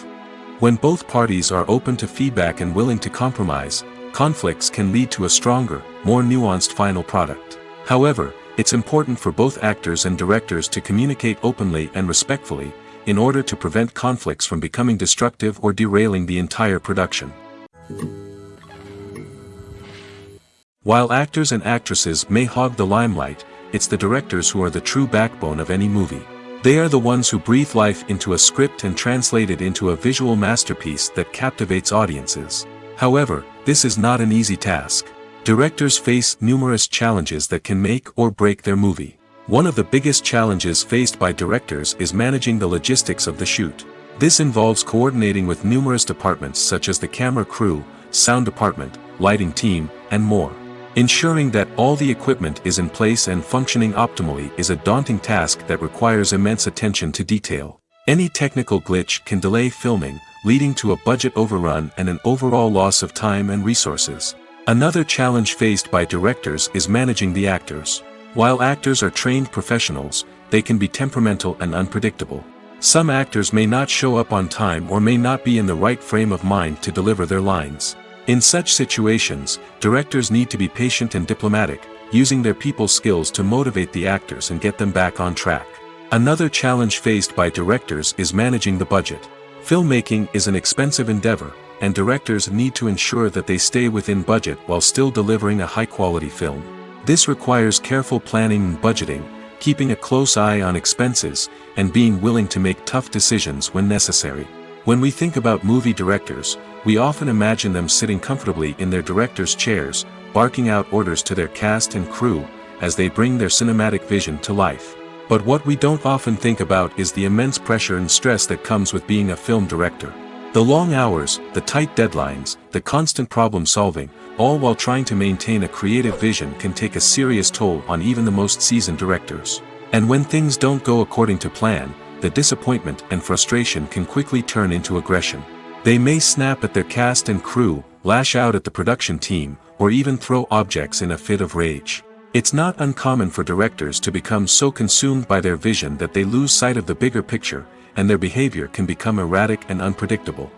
When both parties are open to feedback and willing to compromise, conflicts can lead to a stronger, more nuanced final product. However, it's important for both actors and directors to communicate openly and respectfully, in order to prevent conflicts from becoming destructive or derailing the entire production. While actors and actresses may hog the limelight, it's the directors who are the true backbone of any movie. They are the ones who breathe life into a script and translate it into a visual masterpiece that captivates audiences. However, this is not an easy task. Directors face numerous challenges that can make or break their movie. One of the biggest challenges faced by directors is managing the logistics of the shoot. This involves coordinating with numerous departments such as the camera crew, sound department, lighting team, and more. Ensuring that all the equipment is in place and functioning optimally is a daunting task that requires immense attention to detail. Any technical glitch can delay filming, leading to a budget overrun and an overall loss of time and resources. Another challenge faced by directors is managing the actors. While actors are trained professionals, they can be temperamental and unpredictable. Some actors may not show up on time or may not be in the right frame of mind to deliver their lines. In such situations, directors need to be patient and diplomatic, using their people skills to motivate the actors and get them back on track. Another challenge faced by directors is managing the budget. Filmmaking is an expensive endeavor, and directors need to ensure that they stay within budget while still delivering a high-quality film. This requires careful planning and budgeting, keeping a close eye on expenses, and being willing to make tough decisions when necessary. When we think about movie directors, we often imagine them sitting comfortably in their director's chairs, barking out orders to their cast and crew, as they bring their cinematic vision to life. But what we don't often think about is the immense pressure and stress that comes with being a film director. The long hours, the tight deadlines, the constant problem solving, all while trying to maintain a creative vision can take a serious toll on even the most seasoned directors. And when things don't go according to plan, the disappointment and frustration can quickly turn into aggression. They may snap at their cast and crew, lash out at the production team, or even throw objects in a fit of rage. It's not uncommon for directors to become so consumed by their vision that they lose sight of the bigger picture, and their behavior can become erratic and unpredictable.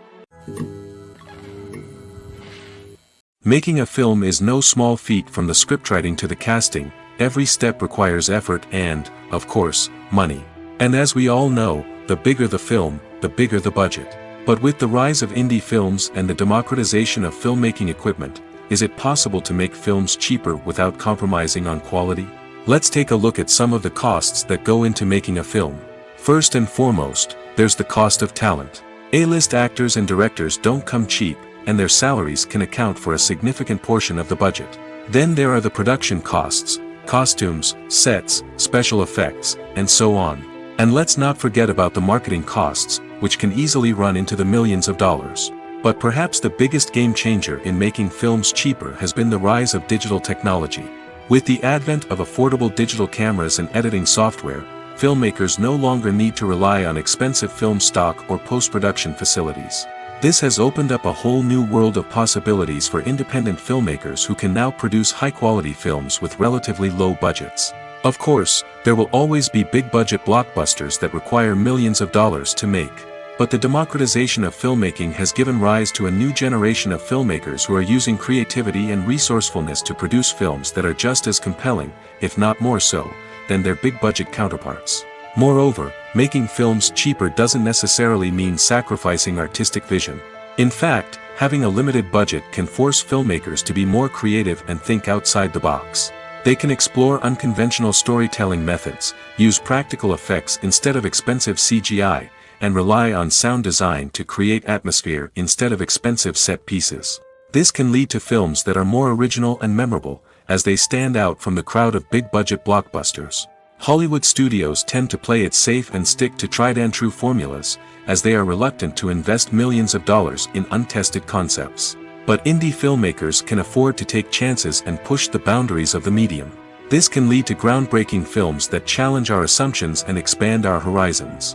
Making a film is no small feat. From the scriptwriting to the casting, every step requires effort and, of course, money. And as we all know, the bigger the film, the bigger the budget. But with the rise of indie films and the democratization of filmmaking equipment, is it possible to make films cheaper without compromising on quality? Let's take a look at some of the costs that go into making a film. First and foremost, there's the cost of talent. A-list actors and directors don't come cheap, and their salaries can account for a significant portion of the budget. Then there are the production costs, costumes, sets, special effects, and so on. And let's not forget about the marketing costs, which can easily run into the millions of dollars. But perhaps the biggest game changer in making films cheaper has been the rise of digital technology. With the advent of affordable digital cameras and editing software, filmmakers no longer need to rely on expensive film stock or post-production facilities. This has opened up a whole new world of possibilities for independent filmmakers who can now produce high-quality films with relatively low budgets. Of course, there will always be big-budget blockbusters that require millions of dollars to make. But the democratization of filmmaking has given rise to a new generation of filmmakers who are using creativity and resourcefulness to produce films that are just as compelling, if not more so, than their big-budget counterparts. Moreover, making films cheaper doesn't necessarily mean sacrificing artistic vision. In fact, having a limited budget can force filmmakers to be more creative and think outside the box. They can explore unconventional storytelling methods, use practical effects instead of expensive CGI, and rely on sound design to create atmosphere instead of expensive set pieces. This can lead to films that are more original and memorable, as they stand out from the crowd of big-budget blockbusters. Hollywood studios tend to play it safe and stick to tried-and-true formulas, as they are reluctant to invest millions of dollars in untested concepts. But indie filmmakers can afford to take chances and push the boundaries of the medium. This can lead to groundbreaking films that challenge our assumptions and expand our horizons.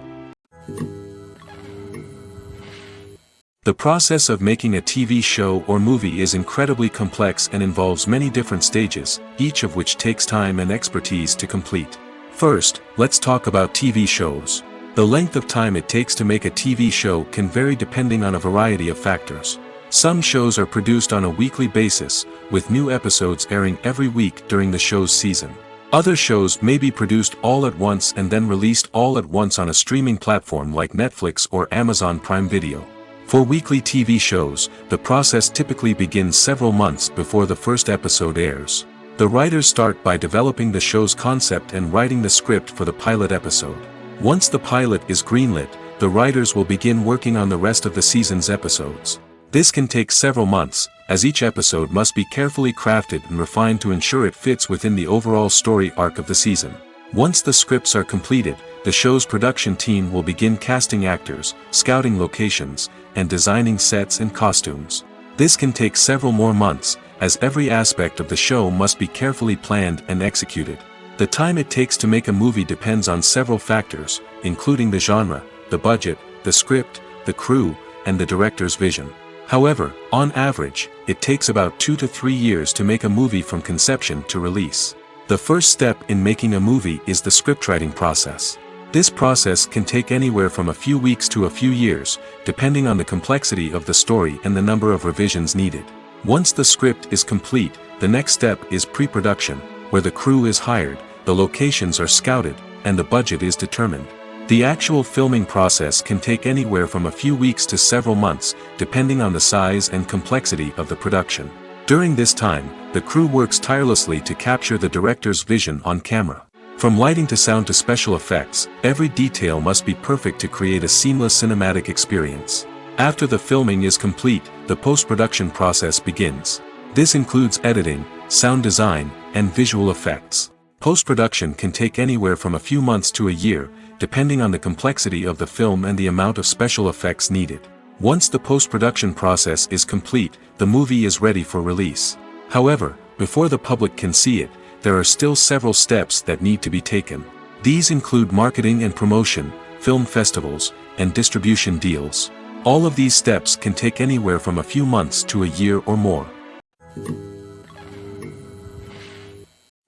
The process of making a TV show or movie is incredibly complex and involves many different stages, each of which takes time and expertise to complete. First, let's talk about TV shows. The length of time it takes to make a TV show can vary depending on a variety of factors. Some shows are produced on a weekly basis, with new episodes airing every week during the show's season. Other shows may be produced all at once and then released all at once on a streaming platform like Netflix or Amazon Prime Video. For weekly TV shows, the process typically begins several months before the first episode airs. The writers start by developing the show's concept and writing the script for the pilot episode. Once the pilot is greenlit, the writers will begin working on the rest of the season's episodes. This can take several months, as each episode must be carefully crafted and refined to ensure it fits within the overall story arc of the season. Once the scripts are completed, the show's production team will begin casting actors, scouting locations, and designing sets and costumes. This can take several more months, as every aspect of the show must be carefully planned and executed. The time it takes to make a movie depends on several factors, including the genre, the budget, the script, the crew, and the director's vision. However, on average, it takes about 2 to 3 years to make a movie from conception to release. The first step in making a movie is the scriptwriting process. This process can take anywhere from a few weeks to a few years, depending on the complexity of the story and the number of revisions needed. Once the script is complete, the next step is pre-production, where the crew is hired, the locations are scouted, and the budget is determined. The actual filming process can take anywhere from a few weeks to several months, depending on the size and complexity of the production. During this time, the crew works tirelessly to capture the director's vision on camera. From lighting to sound to special effects, every detail must be perfect to create a seamless cinematic experience. After the filming is complete, the post-production process begins. This includes editing, sound design, and visual effects. Post-production can take anywhere from a few months to a year, depending on the complexity of the film and the amount of special effects needed. Once the post-production process is complete, the movie is ready for release. However, before the public can see it, there are still several steps that need to be taken. These include marketing and promotion, film festivals, and distribution deals. All of these steps can take anywhere from a few months to a year or more.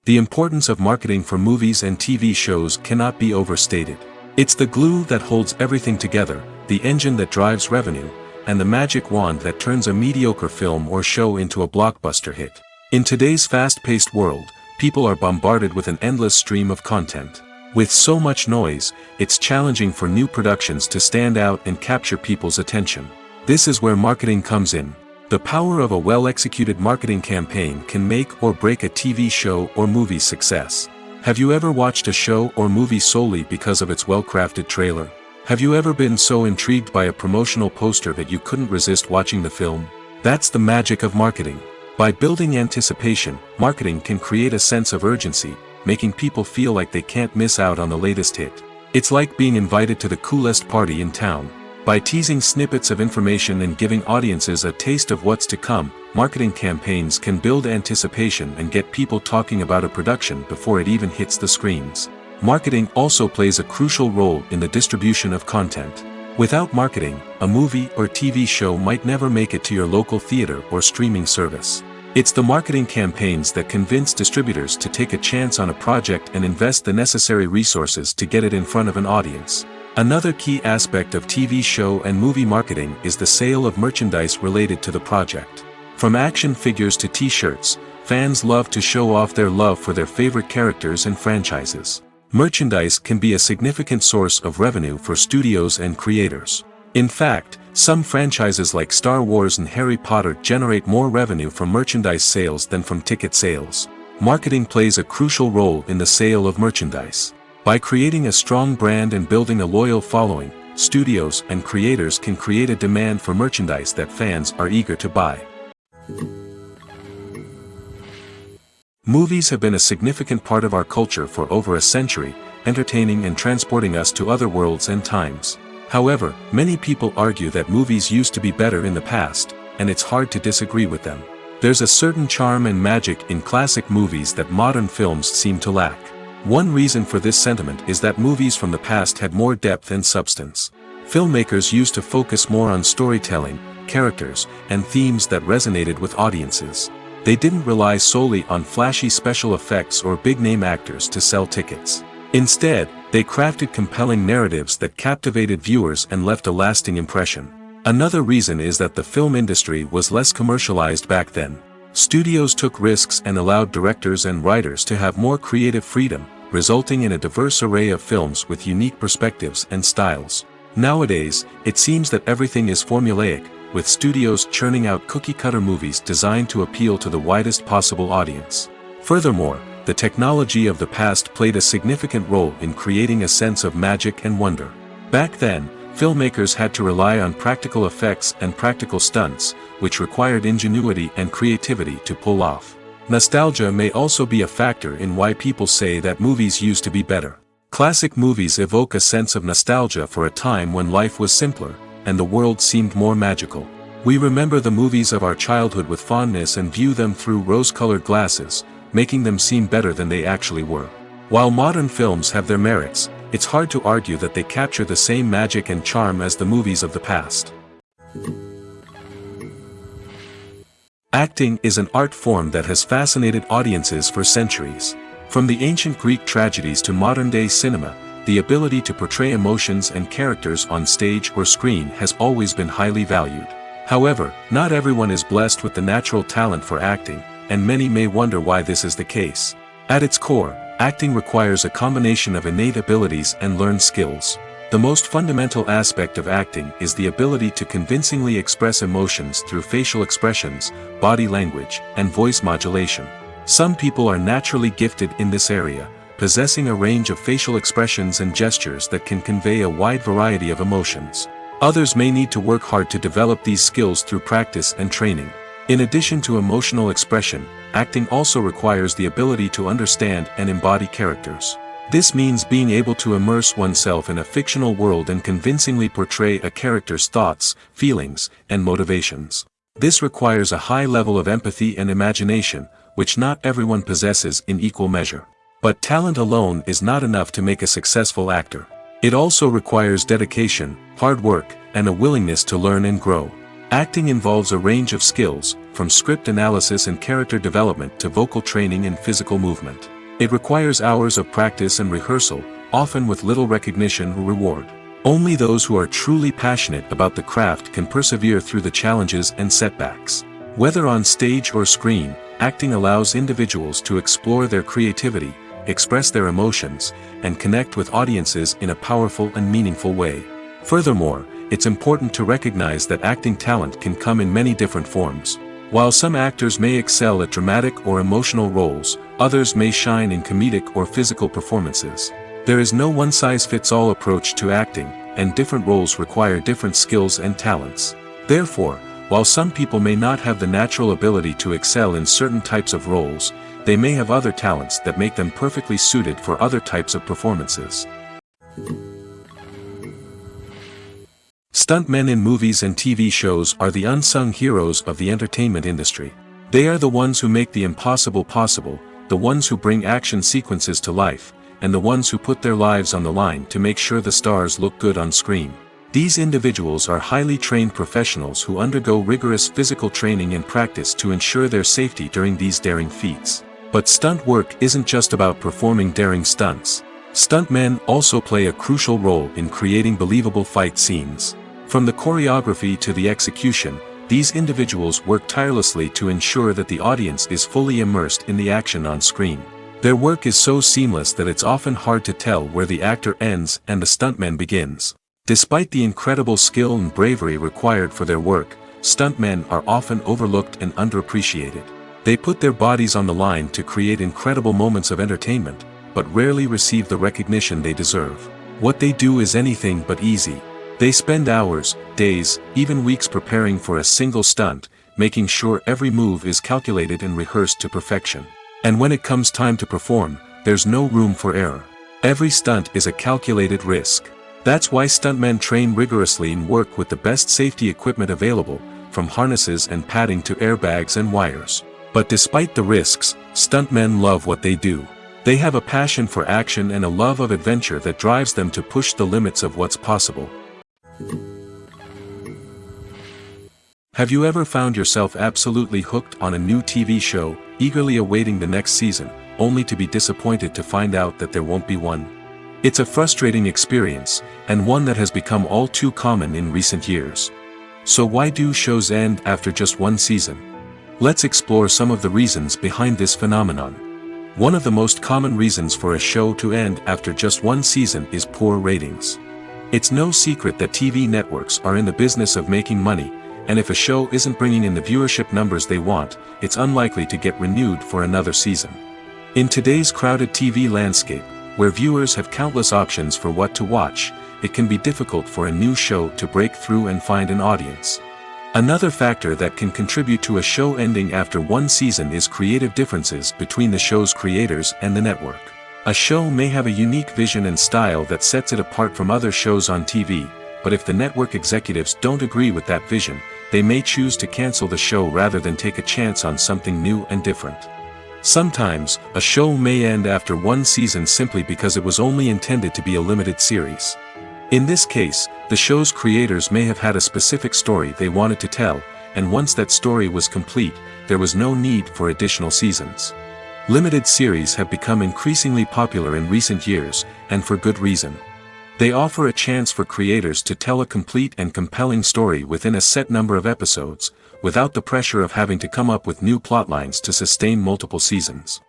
The importance of marketing for movies and TV shows cannot be overstated. It's the glue that holds everything together, the engine that drives revenue, and the magic wand that turns a mediocre film or show into a blockbuster hit. In today's fast-paced world, people are bombarded with an endless stream of content. With so much noise, it's challenging for new productions to stand out and capture people's attention. This is where marketing comes in. The power of a well-executed marketing campaign can make or break a TV show or movie's success. Have you ever watched a show or movie solely because of its well-crafted trailer? Have you ever been so intrigued by a promotional poster that you couldn't resist watching the film? That's the magic of marketing. By building anticipation, marketing can create a sense of urgency, making people feel like they can't miss out on the latest hit. It's like being invited to the coolest party in town. By teasing snippets of information and giving audiences a taste of what's to come, marketing campaigns can build anticipation and get people talking about a production before it even hits the screens. Marketing also plays a crucial role in the distribution of content. Without marketing, a movie or TV show might never make it to your local theater or streaming service. It's the marketing campaigns that convince distributors to take a chance on a project and invest the necessary resources to get it in front of an audience. Another key aspect of TV show and movie marketing is the sale of merchandise related to the project. From action figures to t-shirts, fans love to show off their love for their favorite characters and franchises. Merchandise can be a significant source of revenue for studios and creators. In fact, some franchises like Star Wars and Harry Potter generate more revenue from merchandise sales than from ticket sales. Marketing plays a crucial role in the sale of merchandise. By creating a strong brand and building a loyal following, studios and creators can create a demand for merchandise that fans are eager to buy. Movies have been a significant part of our culture for over a century, entertaining and transporting us to other worlds and times. However, many people argue that movies used to be better in the past, and it's hard to disagree with them. There's a certain charm and magic in classic movies that modern films seem to lack. One reason for this sentiment is that movies from the past had more depth and substance. Filmmakers used to focus more on storytelling, characters, and themes that resonated with audiences. They didn't rely solely on flashy special effects or big-name actors to sell tickets. Instead, they crafted compelling narratives that captivated viewers and left a lasting impression. Another reason is that the film industry was less commercialized back then. Studios took risks and allowed directors and writers to have more creative freedom, resulting in a diverse array of films with unique perspectives and styles. Nowadays, it seems that everything is formulaic, with studios churning out cookie-cutter movies designed to appeal to the widest possible audience. Furthermore, the technology of the past played a significant role in creating a sense of magic and wonder. Back then, filmmakers had to rely on practical effects and practical stunts, which required ingenuity and creativity to pull off. Nostalgia may also be a factor in why people say that movies used to be better. Classic movies evoke a sense of nostalgia for a time when life was simpler, and the world seemed more magical. We remember the movies of our childhood with fondness and view them through rose-colored glasses, making them seem better than they actually were. While modern films have their merits, it's hard to argue that they capture the same magic and charm as the movies of the past. Acting is an art form that has fascinated audiences for centuries. From the ancient Greek tragedies to modern-day cinema, the ability to portray emotions and characters on stage or screen has always been highly valued. However, not everyone is blessed with the natural talent for acting, and many may wonder why this is the case. At its core, acting requires a combination of innate abilities and learned skills. The most fundamental aspect of acting is the ability to convincingly express emotions through facial expressions, body language, and voice modulation. Some people are naturally gifted in this area, possessing a range of facial expressions and gestures that can convey a wide variety of emotions. Others may need to work hard to develop these skills through practice and training. In addition to emotional expression, acting also requires the ability to understand and embody characters. This means being able to immerse oneself in a fictional world and convincingly portray a character's thoughts, feelings, and motivations. This requires a high level of empathy and imagination, which not everyone possesses in equal measure. But talent alone is not enough to make a successful actor. It also requires dedication, hard work, and a willingness to learn and grow. Acting involves a range of skills, from script analysis and character development to vocal training and physical movement. It requires hours of practice and rehearsal, often with little recognition or reward. Only those who are truly passionate about the craft can persevere through the challenges and setbacks. Whether on stage or screen, acting allows individuals to explore their creativity, express their emotions, and connect with audiences in a powerful and meaningful way. Furthermore, it's important to recognize that acting talent can come in many different forms. While some actors may excel at dramatic or emotional roles, others may shine in comedic or physical performances. There is no one-size-fits-all approach to acting, and different roles require different skills and talents. Therefore, while some people may not have the natural ability to excel in certain types of roles, they may have other talents that make them perfectly suited for other types of performances. Stuntmen in movies and TV shows are the unsung heroes of the entertainment industry. They are the ones who make the impossible possible, the ones who bring action sequences to life, and the ones who put their lives on the line to make sure the stars look good on screen. These individuals are highly trained professionals who undergo rigorous physical training and practice to ensure their safety during these daring feats. But stunt work isn't just about performing daring stunts. Stuntmen also play a crucial role in creating believable fight scenes. From the choreography to the execution, these individuals work tirelessly to ensure that the audience is fully immersed in the action on screen. Their work is so seamless that it's often hard to tell where the actor ends and the stuntman begins. Despite the incredible skill and bravery required for their work, stuntmen are often overlooked and underappreciated. They put their bodies on the line to create incredible moments of entertainment, but rarely receive the recognition they deserve. What they do is anything but easy. They spend hours, days, even weeks preparing for a single stunt, making sure every move is calculated and rehearsed to perfection. And when it comes time to perform, there's no room for error. Every stunt is a calculated risk. That's why stuntmen train rigorously and work with the best safety equipment available, from harnesses and padding to airbags and wires. But despite the risks, stuntmen love what they do. They have a passion for action and a love of adventure that drives them to push the limits of what's possible. Have you ever found yourself absolutely hooked on a new TV show, eagerly awaiting the next season, only to be disappointed to find out that there won't be one? It's a frustrating experience, and one that has become all too common in recent years. So why do shows end after just one season? Let's explore some of the reasons behind this phenomenon. One of the most common reasons for a show to end after just one season is poor ratings. It's no secret that TV networks are in the business of making money, and if a show isn't bringing in the viewership numbers they want, it's unlikely to get renewed for another season. In today's crowded TV landscape, where viewers have countless options for what to watch, it can be difficult for a new show to break through and find an audience. Another factor that can contribute to a show ending after one season is creative differences between the show's creators and the network. A show may have a unique vision and style that sets it apart from other shows on TV, but if the network executives don't agree with that vision, they may choose to cancel the show rather than take a chance on something new and different. Sometimes, a show may end after one season simply because it was only intended to be a limited series. In this case, the show's creators may have had a specific story they wanted to tell, and once that story was complete, there was no need for additional seasons. Limited series have become increasingly popular in recent years, and for good reason. They offer a chance for creators to tell a complete and compelling story within a set number of episodes, without the pressure of having to come up with new plotlines to sustain multiple seasons.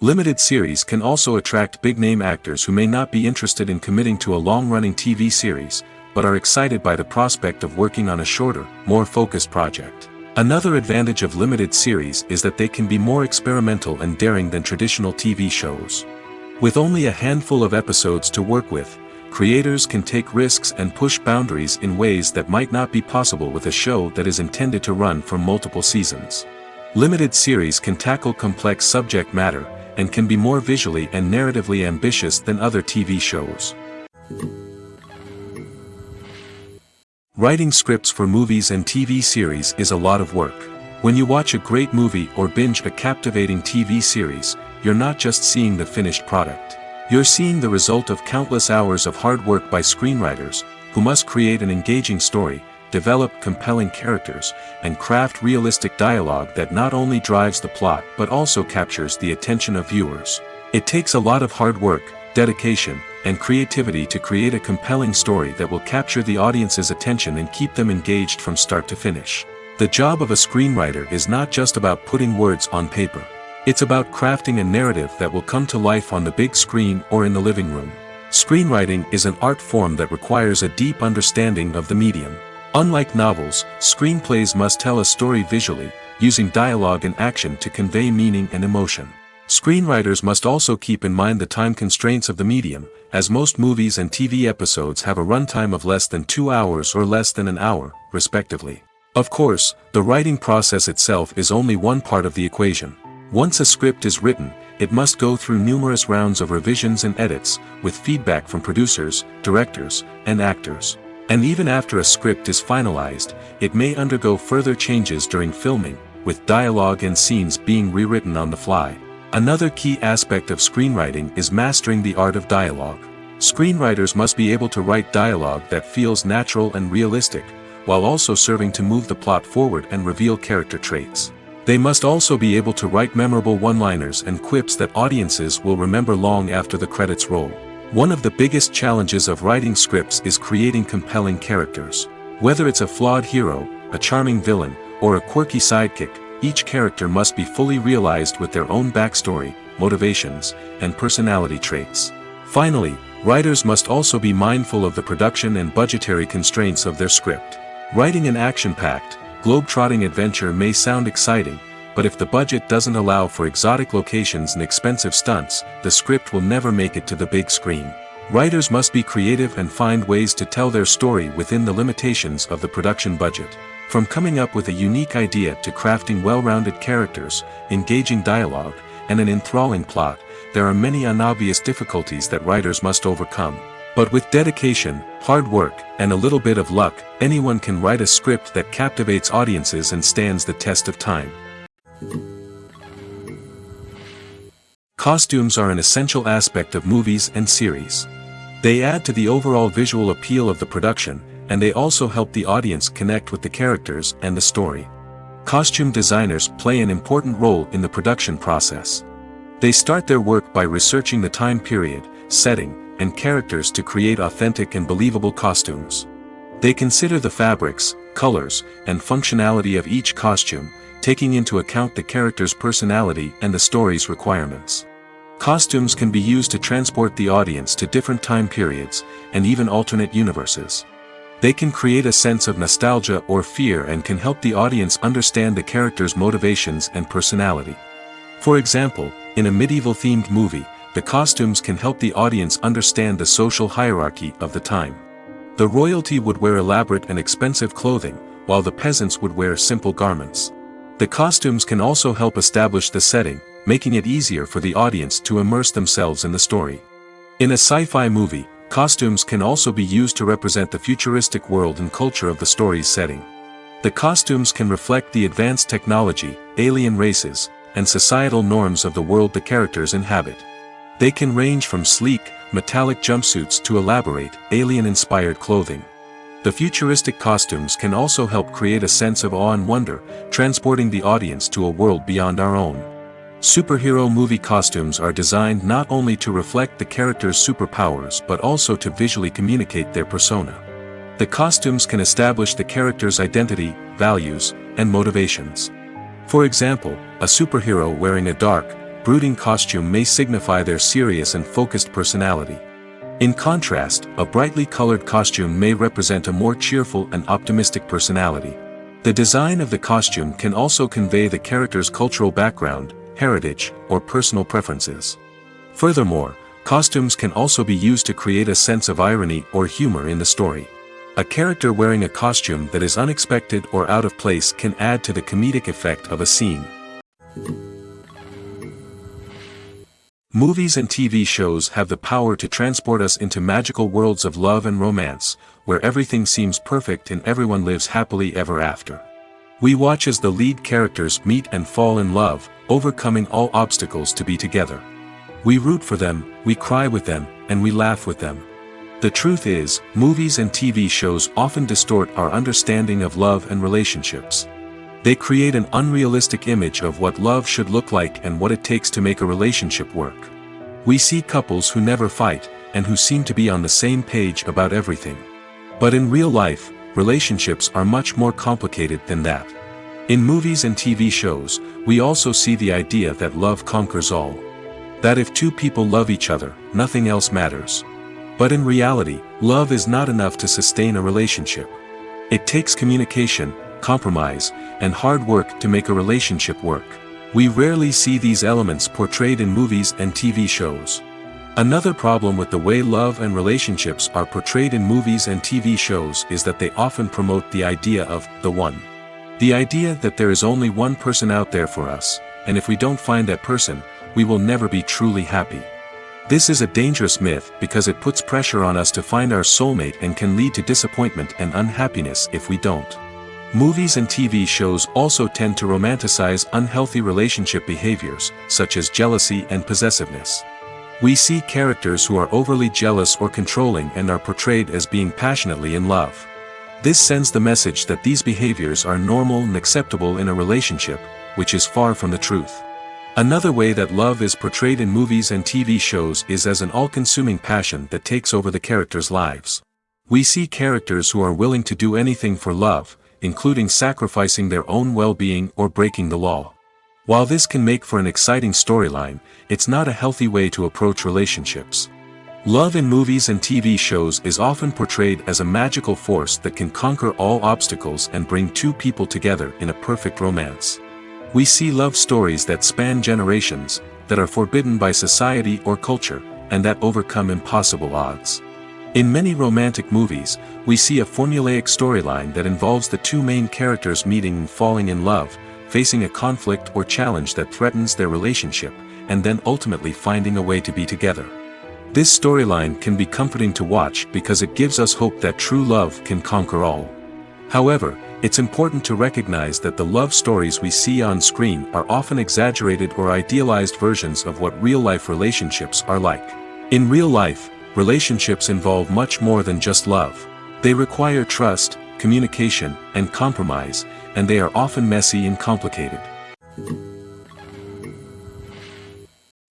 Limited series can also attract big-name actors who may not be interested in committing to a long-running TV series, but are excited by the prospect of working on a shorter, more focused project. Another advantage of limited series is that they can be more experimental and daring than traditional TV shows. With only a handful of episodes to work with, creators can take risks and push boundaries in ways that might not be possible with a show that is intended to run for multiple seasons. Limited series can tackle complex subject matter, and can be more visually and narratively ambitious than other TV shows. Writing scripts for movies and TV series is a lot of work. When you watch a great movie or binge a captivating TV series, you're not just seeing the finished product. You're seeing the result of countless hours of hard work by screenwriters, who must create an engaging story, develop compelling characters, and craft realistic dialogue that not only drives the plot but also captures the attention of viewers. It takes a lot of hard work, dedication, and creativity to create a compelling story that will capture the audience's attention and keep them engaged from start to finish. The job of a screenwriter is not just about putting words on paper. It's about crafting a narrative that will come to life on the big screen or in the living room. Screenwriting is an art form that requires a deep understanding of the medium. Unlike novels, screenplays must tell a story visually, using dialogue and action to convey meaning and emotion. Screenwriters must also keep in mind the time constraints of the medium, as most movies and TV episodes have a runtime of less than 2 hours or less than an hour, respectively. Of course, the writing process itself is only one part of the equation. Once a script is written, it must go through numerous rounds of revisions and edits, with feedback from producers, directors, and actors. And even after a script is finalized, it may undergo further changes during filming, with dialogue and scenes being rewritten on the fly. Another key aspect of screenwriting is mastering the art of dialogue. Screenwriters must be able to write dialogue that feels natural and realistic, while also serving to move the plot forward and reveal character traits. They must also be able to write memorable one-liners and quips that audiences will remember long after the credits roll. One of the biggest challenges of writing scripts is creating compelling characters. Whether it's a flawed hero, a charming villain, or a quirky sidekick, each character must be fully realized with their own backstory, motivations, and personality traits. Finally, writers must also be mindful of the production and budgetary constraints of their script. Writing an action-packed, globe-trotting adventure may sound exciting, but if the budget doesn't allow for exotic locations and expensive stunts, the script will never make it to the big screen. Writers must be creative and find ways to tell their story within the limitations of the production budget. From coming up with a unique idea to crafting well-rounded characters, engaging dialogue, and an enthralling plot, there are many unobvious difficulties that writers must overcome. But with dedication, hard work, and a little bit of luck, anyone can write a script that captivates audiences and stands the test of time. Costumes are an essential aspect of movies and series. They add to the overall visual appeal of the production, and they also help the audience connect with the characters and the story. Costume designers play an important role in the production process. They start their work by researching the time period, setting, and characters to create authentic and believable costumes. They consider the fabrics, colors, and functionality of each costume, taking into account the character's personality and the story's requirements. Costumes can be used to transport the audience to different time periods, and even alternate universes. They can create a sense of nostalgia or fear and can help the audience understand the character's motivations and personality. For example, in a medieval-themed movie, the costumes can help the audience understand the social hierarchy of the time. The royalty would wear elaborate and expensive clothing, while the peasants would wear simple garments. The costumes can also help establish the setting, making it easier for the audience to immerse themselves in the story. In a sci-fi movie, costumes can also be used to represent the futuristic world and culture of the story's setting. The costumes can reflect the advanced technology, alien races, and societal norms of the world the characters inhabit. They can range from sleek, metallic jumpsuits to elaborate, alien-inspired clothing. The futuristic costumes can also help create a sense of awe and wonder, transporting the audience to a world beyond our own. Superhero movie costumes are designed not only to reflect the character's superpowers but also to visually communicate their persona. The costumes can establish the character's identity, values, and motivations. For example, a superhero wearing a dark, brooding costume may signify their serious and focused personality. In contrast, a brightly colored costume may represent a more cheerful and optimistic personality. The design of the costume can also convey the character's cultural background, heritage, or personal preferences. Furthermore, Costumes can also be used to create a sense of irony or humor in the story. A character wearing a costume that is unexpected or out of place can add to the comedic effect of a scene. Movies and TV shows have the power to transport us into magical worlds of love and romance, where everything seems perfect and everyone lives happily ever after. We watch as the lead characters meet and fall in love, overcoming all obstacles to be together. We root for them, we cry with them, and we laugh with them. The truth is, movies and TV shows often distort our understanding of love and relationships. They create an unrealistic image of what love should look like and what it takes to make a relationship work. We see couples who never fight, and who seem to be on the same page about everything. But in real life, relationships are much more complicated than that. In movies and TV shows, we also see the idea that love conquers all. That if two people love each other, nothing else matters. But in reality, love is not enough to sustain a relationship. It takes communication, compromise, and hard work to make a relationship work. We rarely see these elements portrayed in movies and TV shows. Another problem with the way love and relationships are portrayed in movies and TV shows is that they often promote the idea of the one. The idea that there is only one person out there for us, and if we don't find that person, we will never be truly happy. This is a dangerous myth because it puts pressure on us to find our soulmate and can lead to disappointment and unhappiness if we don't. Movies and TV shows also tend to romanticize unhealthy relationship behaviors, such as jealousy and possessiveness. We see characters who are overly jealous or controlling and are portrayed as being passionately in love. This sends the message that these behaviors are normal and acceptable in a relationship, which is far from the truth. Another way that love is portrayed in movies and TV shows is as an all-consuming passion that takes over the characters' lives. We see characters who are willing to do anything for love, including sacrificing their own well-being or breaking the law. While this can make for an exciting storyline, it's not a healthy way to approach relationships. Love in movies and TV shows is often portrayed as a magical force that can conquer all obstacles and bring two people together in a perfect romance. We see love stories that span generations, that are forbidden by society or culture, and that overcome impossible odds. In many romantic movies, we see a formulaic storyline that involves the two main characters meeting and falling in love, facing a conflict or challenge that threatens their relationship, and then ultimately finding a way to be together. This storyline can be comforting to watch because it gives us hope that true love can conquer all. However, it's important to recognize that the love stories we see on screen are often exaggerated or idealized versions of what real-life relationships are like. In real life, relationships involve much more than just love. They require trust, communication, and compromise, and they are often messy and complicated.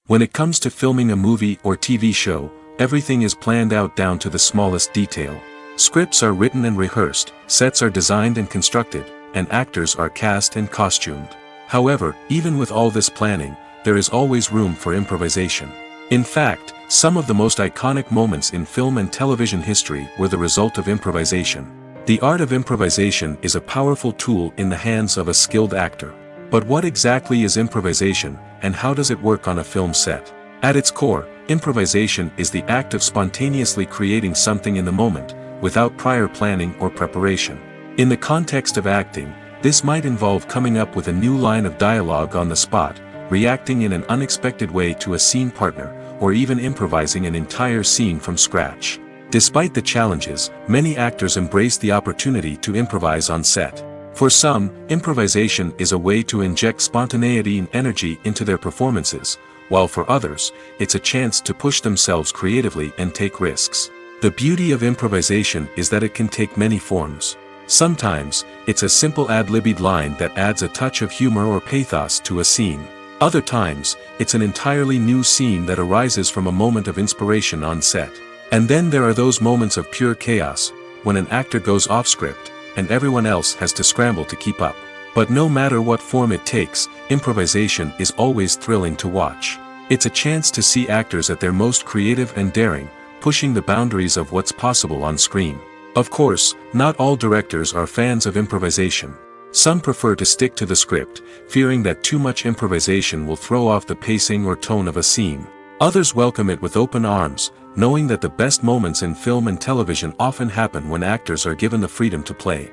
When it comes to filming a movie or TV show, everything is planned out down to the smallest detail. Scripts are written and rehearsed, sets are designed and constructed, and actors are cast and costumed. However, even with all this planning, there is always room for improvisation. In fact, some of the most iconic moments in film and television history were the result of improvisation. The art of improvisation is a powerful tool in the hands of a skilled actor. But what exactly is improvisation, and how does it work on a film set? At its core, improvisation is the act of spontaneously creating something in the moment, without prior planning or preparation. In the context of acting, this might involve coming up with a new line of dialogue on the spot, reacting in an unexpected way to a scene partner, or even improvising an entire scene from scratch. Despite the challenges, many actors embrace the opportunity to improvise on set. For some, improvisation is a way to inject spontaneity and energy into their performances, while for others, it's a chance to push themselves creatively and take risks. The beauty of improvisation is that it can take many forms. Sometimes, it's a simple ad-libbed line that adds a touch of humor or pathos to a scene. Other times, it's an entirely new scene that arises from a moment of inspiration on set. And then there are those moments of pure chaos, when an actor goes off script, and everyone else has to scramble to keep up. But no matter what form it takes, improvisation is always thrilling to watch. It's a chance to see actors at their most creative and daring, pushing the boundaries of what's possible on screen. Of course, not all directors are fans of improvisation. Some prefer to stick to the script, fearing that too much improvisation will throw off the pacing or tone of a scene. Others welcome it with open arms, knowing that the best moments in film and television often happen when actors are given the freedom to play.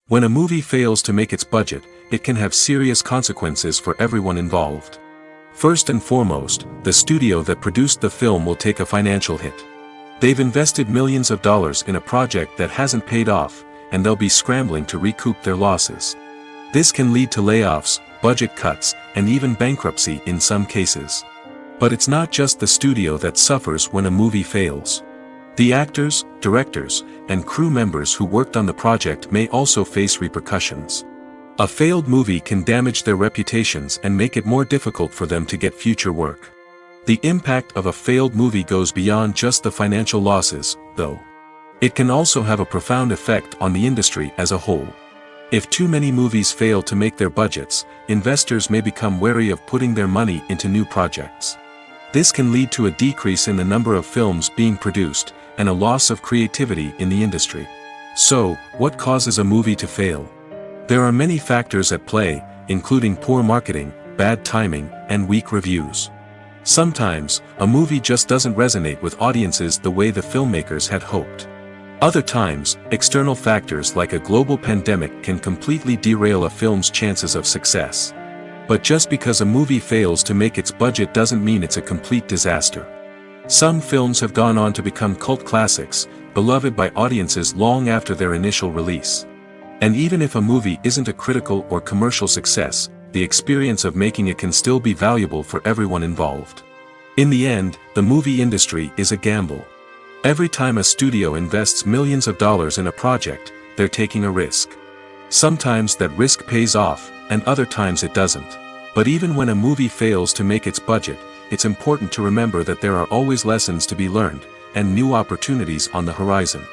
When a movie fails to make its budget, it can have serious consequences for everyone involved. First and foremost, the studio that produced the film will take a financial hit. They've invested millions of dollars in a project that hasn't paid off, and they'll be scrambling to recoup their losses. This can lead to layoffs, budget cuts, and even bankruptcy in some cases. But it's not just the studio that suffers when a movie fails. The actors, directors, and crew members who worked on the project may also face repercussions. A failed movie can damage their reputations and make it more difficult for them to get future work. The impact of a failed movie goes beyond just the financial losses, though. It can also have a profound effect on the industry as a whole. If too many movies fail to make their budgets, investors may become wary of putting their money into new projects. This can lead to a decrease in the number of films being produced, and a loss of creativity in the industry. So, what causes a movie to fail? There are many factors at play, including poor marketing, bad timing, and weak reviews. Sometimes, a movie just doesn't resonate with audiences the way the filmmakers had hoped. Other times, external factors like a global pandemic can completely derail a film's chances of success. But just because a movie fails to make its budget doesn't mean it's a complete disaster. Some films have gone on to become cult classics, beloved by audiences long after their initial release. And even if a movie isn't a critical or commercial success, the experience of making it can still be valuable for everyone involved. In the end, the movie industry is a gamble. Every time a studio invests millions of dollars in a project, they're taking a risk. Sometimes that risk pays off, and other times it doesn't. But even when a movie fails to make its budget, it's important to remember that there are always lessons to be learned, and new opportunities on the horizon.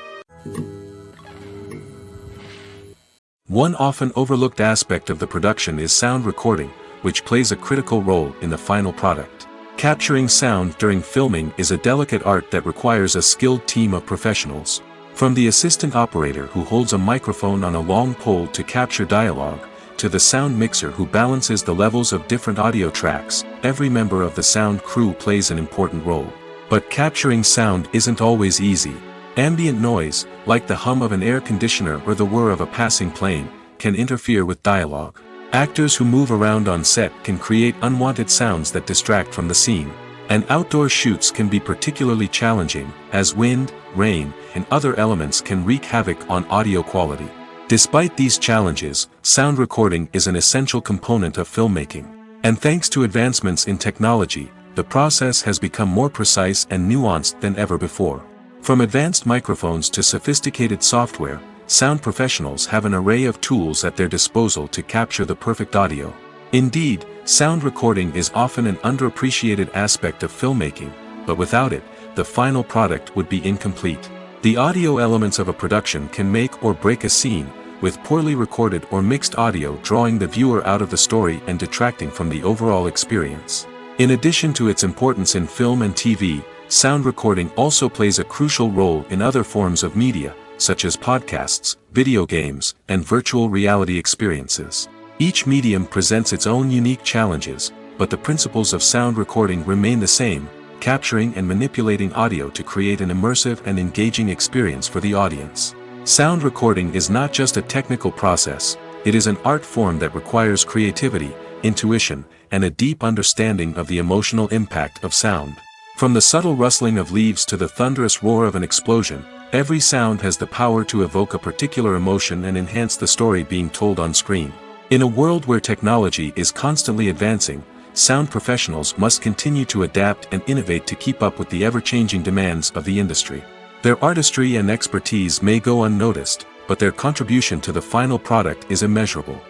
One often overlooked aspect of the production is sound recording, which plays a critical role in the final product. Capturing sound during filming is a delicate art that requires a skilled team of professionals. From the assistant operator who holds a microphone on a long pole to capture dialogue, to the sound mixer who balances the levels of different audio tracks, every member of the sound crew plays an important role. But capturing sound isn't always easy. Ambient noise, like the hum of an air conditioner or the whir of a passing plane, can interfere with dialogue. Actors who move around on set can create unwanted sounds that distract from the scene. And outdoor shoots can be particularly challenging, as wind, rain, and other elements can wreak havoc on audio quality. Despite these challenges, sound recording is an essential component of filmmaking. And thanks to advancements in technology, the process has become more precise and nuanced than ever before. From advanced microphones to sophisticated software, sound professionals have an array of tools at their disposal to capture the perfect audio. Indeed, sound recording is often an underappreciated aspect of filmmaking, but without it, the final product would be incomplete. The audio elements of a production can make or break a scene, with poorly recorded or mixed audio drawing the viewer out of the story and detracting from the overall experience. In addition to its importance in film and TV, sound recording also plays a crucial role in other forms of media, such as podcasts, video games, and virtual reality experiences. Each medium presents its own unique challenges, but the principles of sound recording remain the same, capturing and manipulating audio to create an immersive and engaging experience for the audience. Sound recording is not just a technical process, it is an art form that requires creativity, intuition, and a deep understanding of the emotional impact of sound. From the subtle rustling of leaves to the thunderous roar of an explosion, every sound has the power to evoke a particular emotion and enhance the story being told on screen. In a world where technology is constantly advancing, sound professionals must continue to adapt and innovate to keep up with the ever-changing demands of the industry. Their artistry and expertise may go unnoticed, but their contribution to the final product is immeasurable.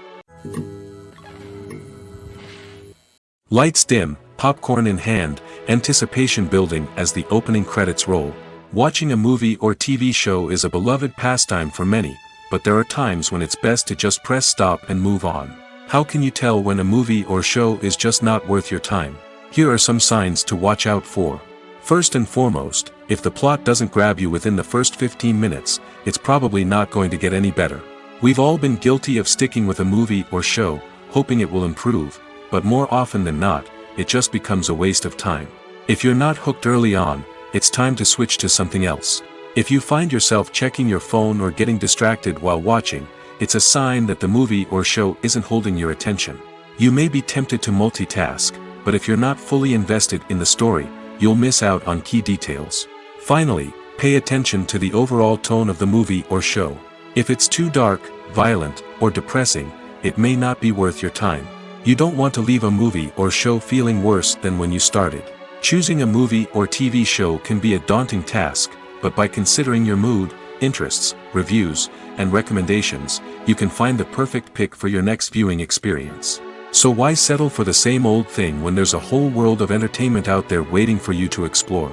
Lights dim, popcorn in hand, anticipation building as the opening credits roll. Watching a movie or TV show is a beloved pastime for many, but there are times when it's best to just press stop and move on. How can you tell when a movie or show is just not worth your time? Here are some signs to watch out for. First and foremost, if the plot doesn't grab you within the first 15 minutes, it's probably not going to get any better. We've all been guilty of sticking with a movie or show, hoping it will improve, but more often than not, it just becomes a waste of time. If you're not hooked early on, it's time to switch to something else. If you find yourself checking your phone or getting distracted while watching, it's a sign that the movie or show isn't holding your attention. You may be tempted to multitask, but if you're not fully invested in the story, you'll miss out on key details. Finally, pay attention to the overall tone of the movie or show. If it's too dark, violent, or depressing, it may not be worth your time. You don't want to leave a movie or show feeling worse than when you started. Choosing a movie or TV show can be a daunting task, but by considering your mood, interests, reviews, and recommendations, you can find the perfect pick for your next viewing experience. So why settle for the same old thing when there's a whole world of entertainment out there waiting for you to explore?